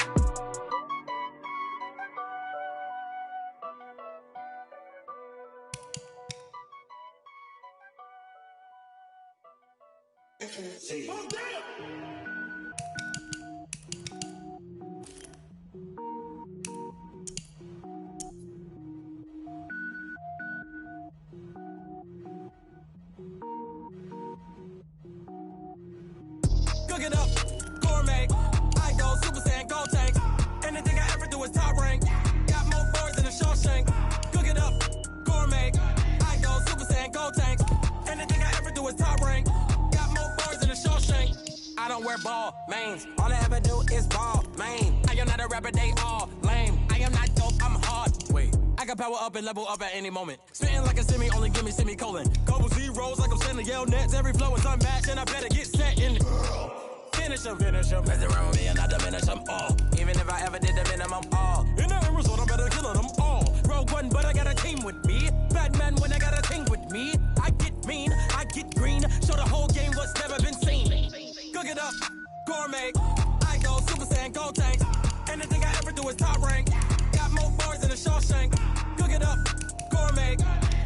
Speaker 8: Cook it up, gourmet. I go Super Saiyan, gold tank. Anything I ever do is top rank. Got more boards than a Shawshank. Cook it up, gourmet. I go Super Saiyan, gold tank. Anything I ever do is top rank. Got more boards than a Shawshank. I don't wear ball mains. All I ever do is ball main. I am not a rapper, they all lame. I am not dope, I'm hard. Wait, I can power up and level up at any moment. Spitting like a semi, only give me semicolon. Couple zeros like I'm sending yell nets. Every flow is unmatched and I better get set in. Finish them. Mess around with me and I diminish them all. Even if I ever did the minimum all. In the end result, I better kill them all. Rogue One, but I got a team with me. Batman when I got a thing with me. I get mean, I get green. Show the whole game what's never been seen. Cook it up, gourmet. I go Super Saiyan, gold tank. Anything I ever do is top rank. Got more bars than a Shawshank. Cook it up, gourmet.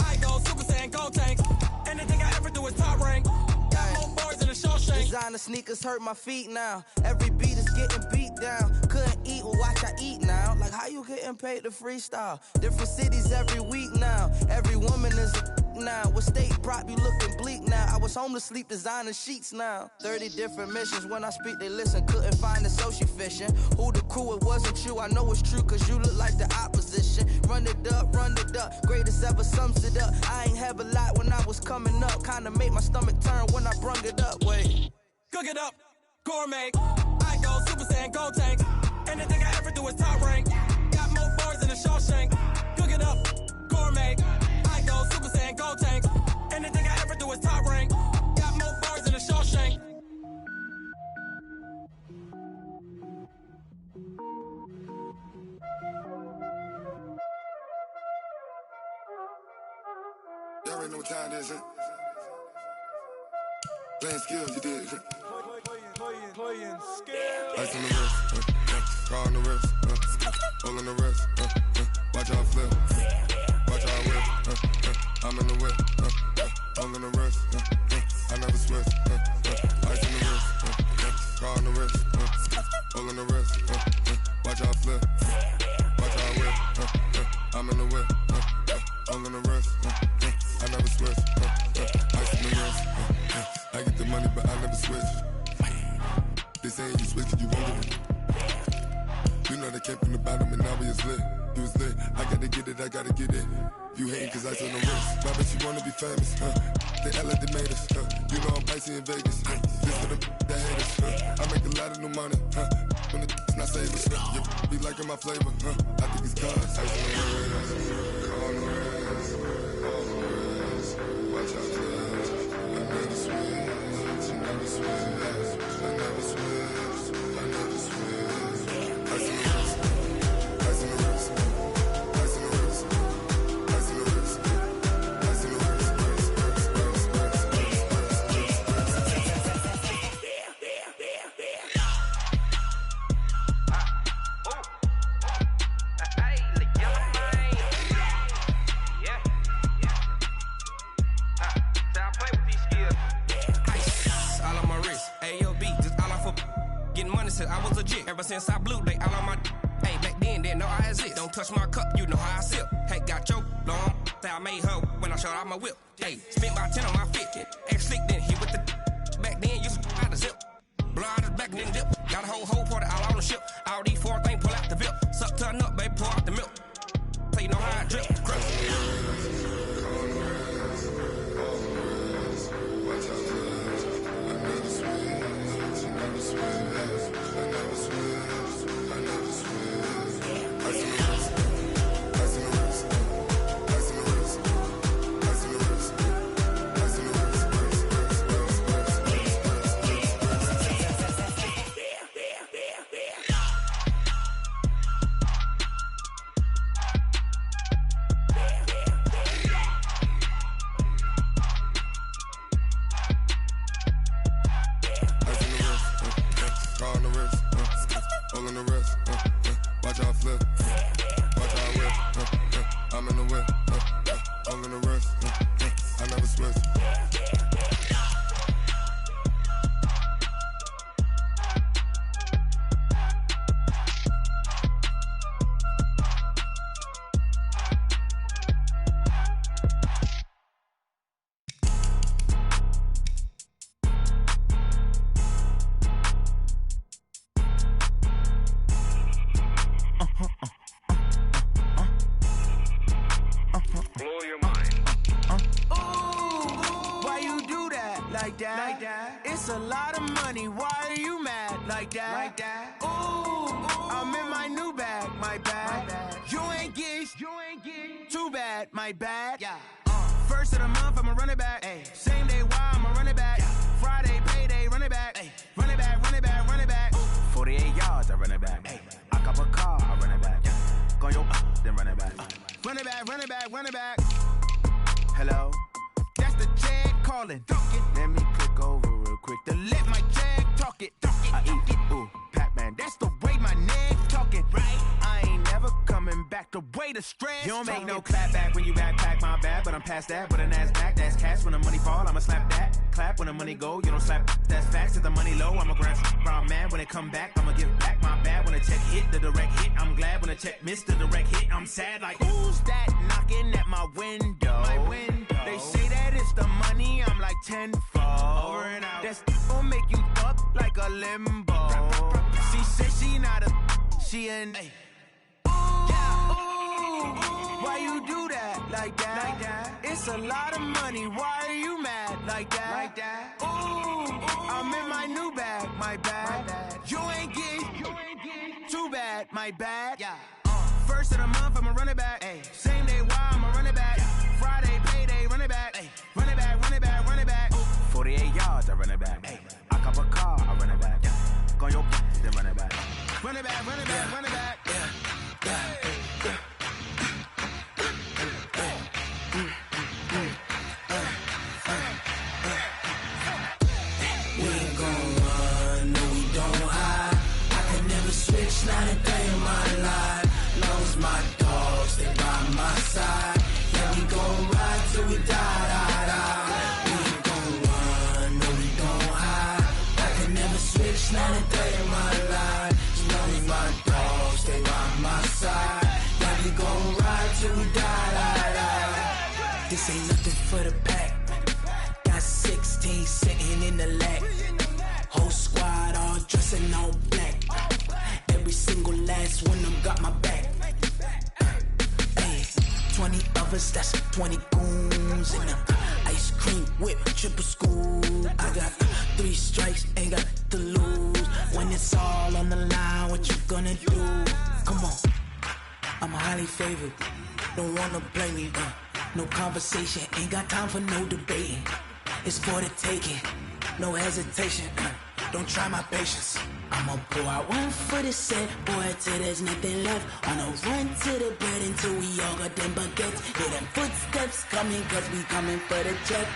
Speaker 8: I go Super Saiyan, gold tank. Anything I ever do is top rank. Got more bars than a Shawshank.
Speaker 9: Designer sneakers hurt my feet now. Every beat is getting beat down. Couldn't eat, well, watch I eat now. Like, how you getting paid to freestyle? Different cities every week now. Every woman is a now. With state prop, you looking bleak now. I was home to sleep, designing sheets now. 30 different missions. When I speak, they listen. Couldn't find the social fishing. Who the crew, it wasn't you. I know it's true, cause you look like the opposition. Run it up, greatest ever sums it up. I ain't have a lot when I was coming up. Kinda made my stomach turn when I brung it up. Wait.
Speaker 8: Cook it up, gourmet. I go Super Saiyan, go tank. Anything I ever do is top rank. Got more bars than a Shawshank. Cook it up, gourmet. I go Super Saiyan, go tank. Anything I ever do is top rank. Got more bars than a Shawshank.
Speaker 10: Y'all already know what time it is, huh? Playing skills, you did.
Speaker 3: Playing skills.
Speaker 10: Ice on the wrist, car on the wrist, all on the wrist, watch out flip, watch out whip, I'm in the whip, all on the wrist, I never switch, ice on the wrist, car on the wrist, all on the wrist, watch out flip, watch out whip, I'm in the whip, all on the wrist, I never switch, ice on the wrist, I get the money but I never switch. They saying you switch and you won't get it. You know they came from the bottom and now we is lit. You was lit, I gotta get it, I gotta get it. You hating cause ice on the wrist. Why bet you wanna be famous, They act like they made us, You know I'm icy in Vegas, This for the that hate us, I make a lot of new money, When it's not savers, You be liking my flavor, I think it's cause ice on the wrist, on the wrist, on the wrist. Watch out for us, I never switch, I never switch. I never switch, I never switch. Ice in the wrist, ice in the wrist, ice in the wrist, ice in the wrist, ice in the wrist,
Speaker 8: I was legit. Ever since I blew, they all on my hey, back then, didn't know I exist. Don't touch my cup, you know how I sip. Hey, got your long, say I made her when I showed out my whip. Hey, spent about 10 on my 50. Ex-slick, then hit with the back then, used to out the zip. Blow out his back, then dip. Got a whole party all on the ship. All these 4 things, pull out the VIP. Suck, turn up, baby, pour out the milk. So you know how I drip. Crush.
Speaker 10: Watch out for us, I never switch, I never switch. I never switch, I never switch. Ice in the wrist, ice in the wrist, ice in the wrist, ice in the wrist, ice in the wrist, car on the wrist, all on the wrist, watch out flip, watch out whip, I'm in the whip, all on the wrist, I never switch.
Speaker 9: It's a lot of money, why are you mad like that? Ooh, I'm in my new bag, my bad. You ain't get too bad, my bad. First of the month, I'ma run it back. Same day, why I'ma run it back. Friday, payday, run it back. Run it back, run it back, run it back. 48 yards, I run it back. I cop a car, I run it back. Go yo, then run it back. Run it back, run it back, run it back. Hello? That's the jag calling. Let me click over real quick to let my jag talk it. I eat it, ooh, Pac-Man. That's the way my neck talking. Right? I ain't never coming back the way the stress. You don't make no clap back when you backpack my bag, but I'm past that with an ass back. That's cash when the money fall, I'ma slap that. clap when the money go. You don't slap, that's facts. If the money low, I'ma grab brown man. When it come back, I'ma give back my bad. When the check hit, the direct hit, I'm glad. When the check missed, the direct hit, I'm sad. Like, who's that knocking at my window? They say that it's the money, I'm like tenfold. Over and out. That's gon' make you up like a limbo. She said she not a, she an. Why you do that like that? It's a lot of money. Why are you mad like that? Ooh, I'm in my new bag, my bad. You ain't getting too bad, my bad. First of the month, I'ma run it back. Same day, why I'ma run it back. Friday, payday, run it back. Run it back, run it back, run it back. 48 yards, I run it back. I cop a car, I run it back. Go on your then run it back. Run it back, run it back, run it back.
Speaker 1: Switch, not a day in my life. Long as my dogs, they by my side. Yeah, we gon' ride till we die. We ain't gon' run, no, we gon' hide. I can never switch, not a day in my life. As long as my dogs, they by my side. Yeah, we gon' ride till we die. This ain't nothing for the pack. Got 16 sitting in the lap. Whole squad all dressing all black. Every single last one of them got my back. Hey, 20 of us, that's 20 goons. And ice cream whip, triple school. I got 3 strikes, ain't got to lose. When it's all on the line, what you gonna do? Come on, I'm highly favored. Don't wanna blame me, no conversation, ain't got time for no debating. It's for the taking, no hesitation. Don't try my patience. I'ma pour out one for the set, boy, till there's nothing left. On a run to the bed until we all got them baguettes. Hear them footsteps coming, cause we coming for the check.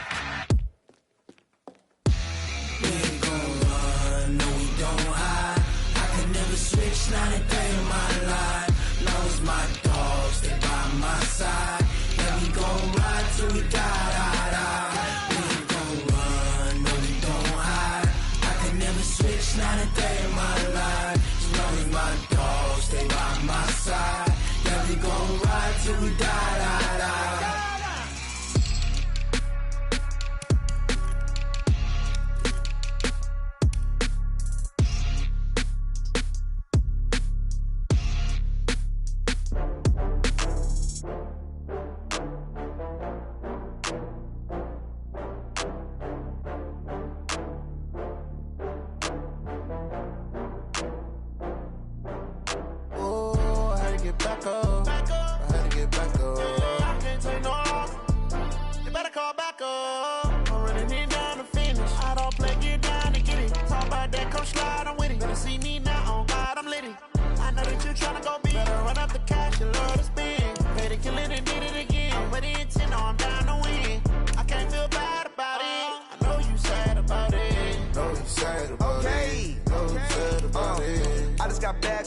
Speaker 1: We ain't gon' run, no, we don't hide. I can never switch, not a day in my life. Long as my dogs, they by my side. Yeah, we gon' ride till we die. Switch, not a day in my life. As long as my dogs stay by my side. Yeah, we gon' ride till we die.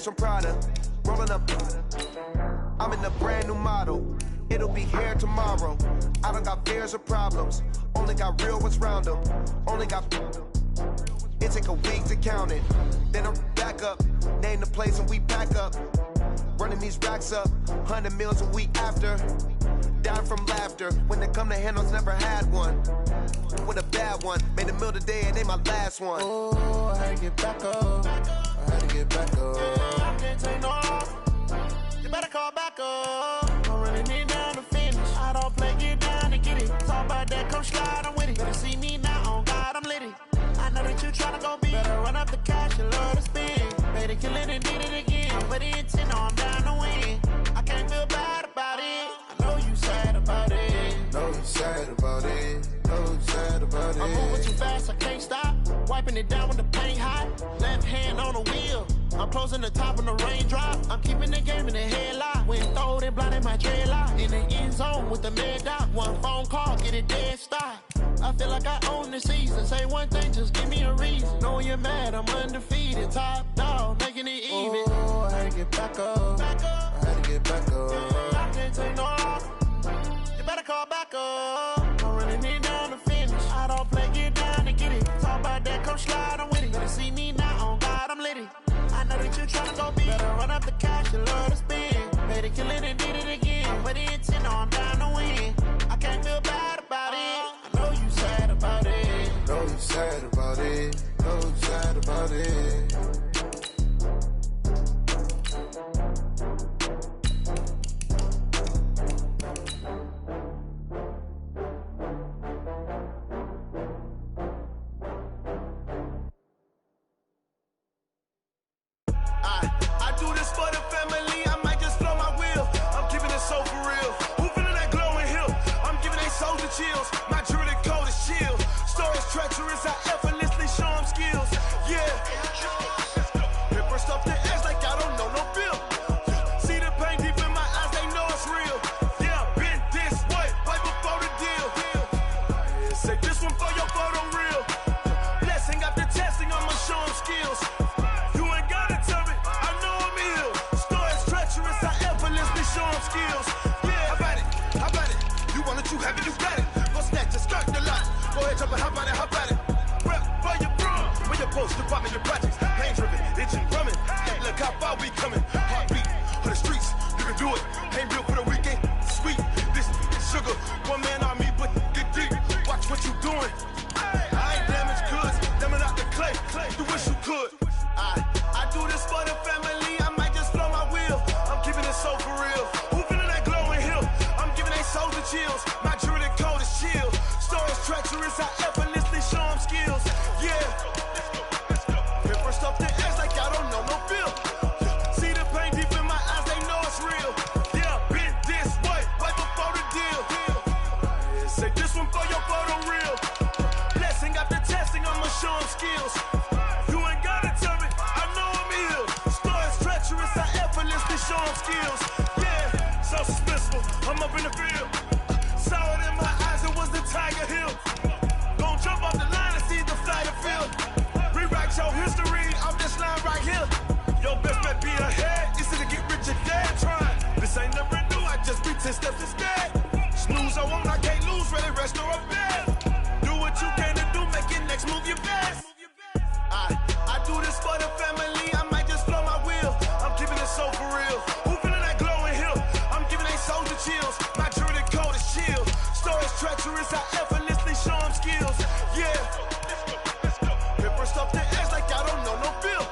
Speaker 11: From Prada, rolling up. I'm in a brand new model. It'll be here tomorrow. I don't got fears or problems. Only got real ones round them. Only got. It take a week to count it. Then I'm back up. Name the place and we pack up. Running these racks up. 100 meals a week after. Down from laughter. When they come to handles, never had one. With a bad one. Made a meal today and ain't my last one.
Speaker 9: Oh, I had to get back up. I had to get back up.
Speaker 11: I can't take no off. You better call back up. I'm running it down to finish. I don't play, get down and get it. Talk about that, come slide, I'm with it. Better see me now, on God, I'm litty. I know that you tryna go big. Better run up the cash, you love to spin. Better kill it and did it again. But the intent, no, I'm down to win. I can't feel bad about it. I know you sad about it.
Speaker 10: Know you sad about it. Know you sad about it.
Speaker 11: I'm moving too fast, I can't stop. Wiping it down with the paint hot. Left hand on the wheel. I'm closing the top when the raindrop. I'm keeping the game in the headlock. When throwed and blinded my dreadlock. In the end zone with the mad dot. One phone call, get it dead stop. I feel like I own the season. Say one thing, just give me a reason. Knowing you're mad, I'm undefeated. Top dog, making it even.
Speaker 9: Oh, I had to get back up. I had to get back up.
Speaker 11: I can't take no off. You better call back up. I'm running it down to finish. I don't play, get down.
Speaker 10: sad about it. So sad about it.
Speaker 9: I do this for the family, I might just blow my wheel. I'm giving it so for real. Who feeling that glowing hill? I'm giving they soldier chills. My jewelry code is chill. Stories treacherous, I effortlessly show them skills. Yeah. Paper stuff the edge like I don't know no bill. See the pain deep in my eyes, they know it's real. Yeah, been this way, way before the deal. Say this one for your photo reel. Blessing after testing, I'ma show them skills. Show them skills. Yeah, how about it? You want it, you have it, you got it. Go snatch it, skirt the lot. Go ahead, jump it, how about it? Rep for your bro. Where your post, department, your projects. Pain driven, itching, drumming. Hey, look how far we coming. Heartbeat for the streets, you can do it. Ain't built for the weekend. Sweet, this is sugar. One man army, but get deep. Watch what you doing. I ain't damaged goods, damn it out the clay. You wish you could. I do this for the family. I might just blow my wheel. I'm keeping it so for real. Who feeling that glowing hill? I'm giving they soldier chills. My jewelry code is chill. Stories treacherous, I effortlessly show them skills. Yeah. Paper stuff the edge like I don't know no bill. See the pain deep in my eyes, they know it's real. Yeah, been this way, way before the deal. Say this one for your photo reel. Blessing after testing, I'ma show them skills. You ain't gotta tell me, I know I'm ill. Stories treacherous, I effortlessly show them skills. Yeah, so suspenseful, I'm up in the field. Saw it in my eyes, it was the Tiger Hill. Gon' jump off the line and see the flyer field. Rewrite your history off this line right here. Your best bet be ahead, it's to get rich or dead trying. This ain't never new, I just be 10 steps instead. Snooze, I won't, I can't lose, ready, rest or a bed. Do what you can to do, make your next move your best. I do this for the family, I might just blow my wheel. I'm keeping it so for real. Who feeling that glowing hill? I'm giving they soldier chills. My jewelry code is chill. Stories treacherous, I effortlessly show them skills. Yeah. Paper stuff the edge like I don't know no bill.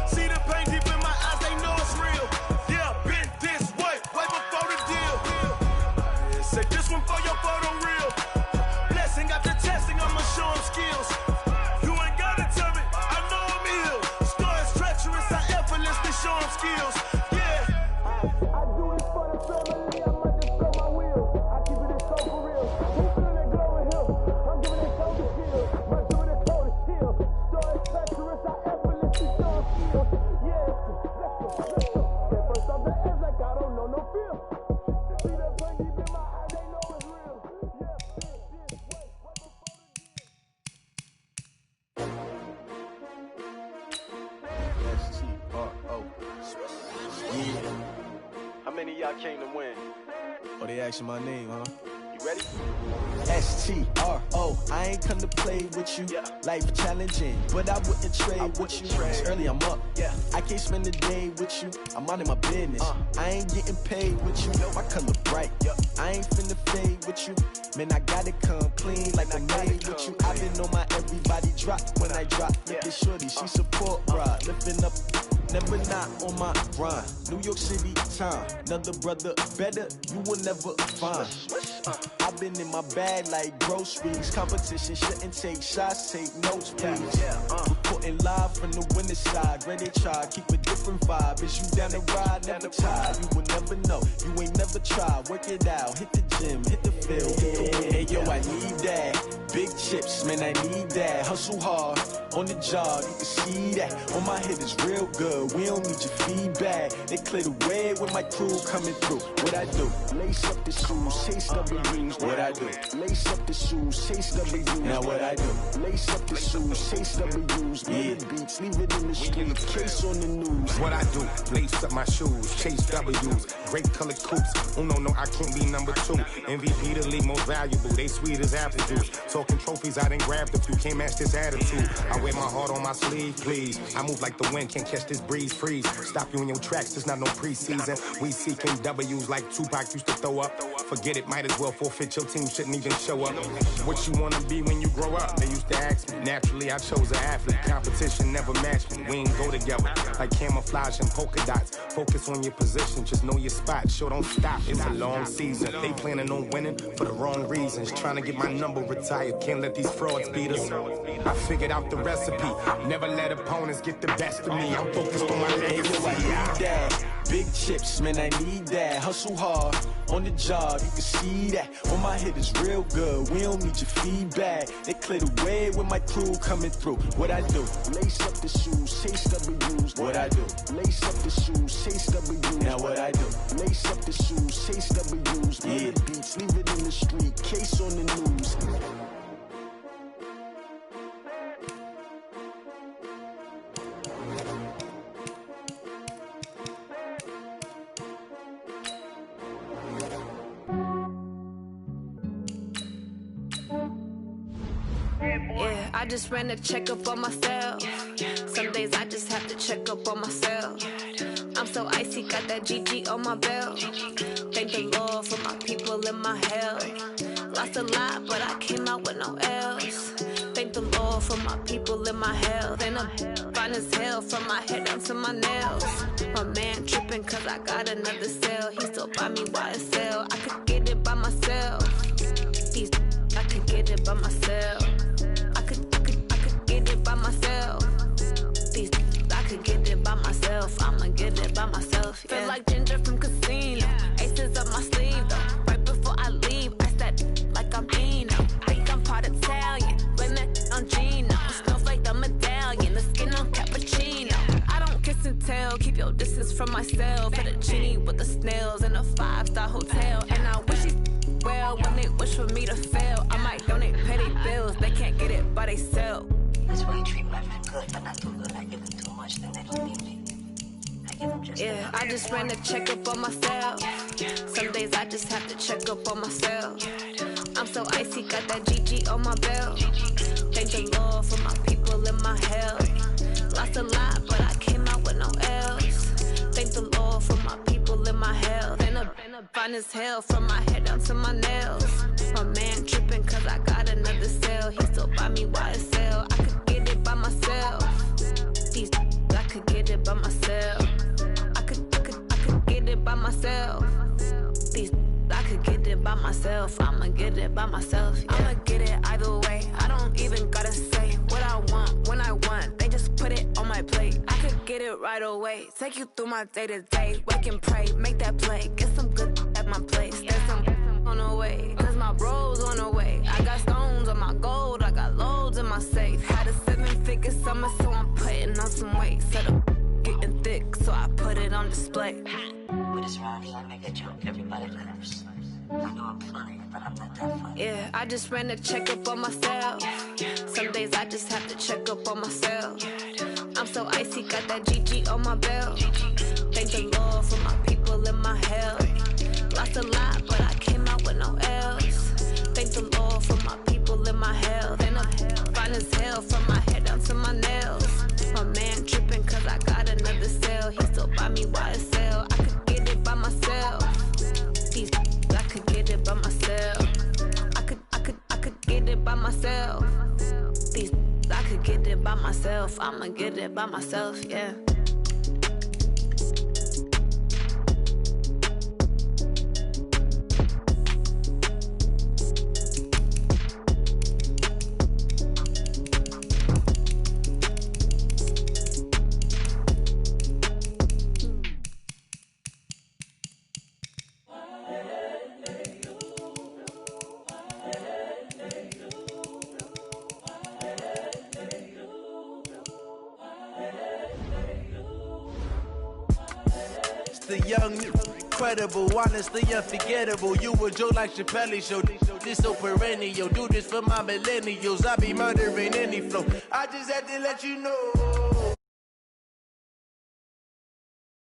Speaker 9: See the pain deep in my eyes, they know it's real. Yeah, been this way, way before the deal. Say this one for your photo reel. Blessing after testing, I'ma show them skills. You ain't gotta tell me, I know I'm ill. Stories treacherous, I effortlessly show them skills. Yeah. I do this for the family, I might just blow my wheel. I keep it so for real. Who feeling that glowing hill? I'm giving it soldier skills. My jewelry code is chill. Stories treacherous, I effortlessly show them skills. Yeah. Let's go. Get first off the edge like I don't know no feel. See that pain deep in my eyes, they know it's real. Yeah, this way, way before the
Speaker 11: S-T-R-O. Yeah. How many of y'all came to win? Oh, they asking my name, huh? You ready? S-T-R-O. I ain't come to play with you. Life challenging, but I wouldn't trade with you. It's early, I'm up. I can't spend the day with you. I'm out in my business. I ain't getting paid with you. My color bright. I ain't finna fade with you. Man, I gotta come clean like I made with you. I've been on my everybody drop when I drop. Look at shorty, she support ride. Lifting up, never not on my grind. New York City time. Another brother better, you will never find. I've been in my bag like groceries. Competition shouldn't take shots, take notes, please. Reporting live from the winning side. Ready to try, keep a different vibe. Is you down the ride, never tired. You will never know, you ain't never tried. Work it out, hit the gym, hit the field. Hey yo, I need that. Big chips, man, I need that. Hustle hard, on the job, you can see that. On my head is real good, we don't need your feedback. They clear the way with my crew coming through. What I do? Lace up the shoes, chase W's. What I do? Lace up the shoes, chase W's. Now what I do? Lace up the shoes, chase W's. Yeah, beats, leave it in the streets, case on the news.
Speaker 12: What I do? Lace up my shoes, chase W's. Great colored coops. Oh no, I can't be number 2. MVP the league most valuable. They sweet as apple juice. Talking trophies, I done grabbed a few. Can't match this attitude. I wear my heart on my sleeve, please. I move like the wind, can't catch this breeze, freeze. Stop you in your tracks, there's not no preseason. We seeking W's like Tupac used to throw up. Forget it, might as well forfeit. Your team shouldn't even show up. What you wanna be when you grow up? They used used to ask me. Naturally, I chose an athlete. Competition never matched me. We ain't go together like camouflage and polka dots. Focus on your position, just know your spot. Sure, don't stop. It's a long season. They planning on winning for the wrong reasons. Trying to get my number retired. Can't let these frauds beat us. I figured out the recipe. Never let opponents get the best of me. I'm focused on my legacy.
Speaker 13: Big chips, man, I need that. Hustle hard on the job, you can see that. On my head is real good, we don't need your feedback. They clear the way with my crew coming through. What I do? Lace up the shoes, chase W's. What I do? Lace up the shoes, chase W's. Now what I do? Lace up the shoes, chase W's. Yeah, beats, leave it in the street, case on the news.
Speaker 14: Yeah, I just ran a checkup on myself. Some days I just have to check up on myself. I'm so icy, got that GG on my belt. Thank the Lord for my people in my hell. Lost a lot, but I came out with no L's. Thank the Lord for my people in my health. And I'm fine as hell from my head down to my nails. My man tripping cause I got another cell. He still buy me YSL. I could get it by myself. I could get it by myself. I could get it by myself. I could get it by myself. I'ma get it by myself. Yeah. Feel like Ginger from Casino. Aces up my sleeve though. Right before I leave, I said like I'm Eno. Think I'm part Italian. Blame it on Gino. Smells like the medallion. The skin on cappuccino. I don't kiss and tell. Keep your distance from myself. Hit a genie with the snails in a 5-star hotel. And I wish he's well when they wish for me to fail. I might donate petty bills. They can't get it by themselves.
Speaker 15: That's why you treat women good, but not too good. I give them too much, then they don't need me. I give them just
Speaker 14: yeah, I just ran a checkup on myself. Some days I just have to check up on myself. I'm so icy, got that GG on my belt. Thank the Lord for my people in my health. Lost a lot, but I came out with no L's. Thank the Lord for my people in my health. And I'm fine as hell from my head down to my nails. My man tripping cause I got another cell. He still buy me YSL. I could get it by myself. I could get it by myself. I could get it by myself. I could get it by myself. I'ma get it by myself. Yeah. I'ma get it either way. I don't even gotta say what I want when I want. They just put it on my plate. I could get it right away. Take you through my day to day. Wake and pray, make that play. Get some good at my place. There's some on the way. Cause my bro's on the way. I got stones on my gold. I got loads in my safe. Had a 7-figure summer, so I'm putting on some weight. Set up getting thick, so I put it on display.
Speaker 15: With this round here, I make a joke. Everybody laughs. I know I'm funny, but I'm not that funny.
Speaker 14: Yeah, I just ran a checkup on myself. Some days I just have to check up on myself. I'm so icy, got that GG on my belt. Thank the Lord for my people in my health. Lost a lot, but I came out with no L's. Thank the Lord for my people in my health. And I'm fine as hell from my head down to my nails. My man tripping cause I got another cell. He still buy me YSL. I could get it by myself. I could get it by myself. I could get it by myself. I could get it by myself. I'ma get it by myself, yeah.
Speaker 16: The young, incredible, honestly unforgettable. You a joke like Chappelle show. This so perennial. Do this for my millennials. I be murdering any flow. I just had to let you know.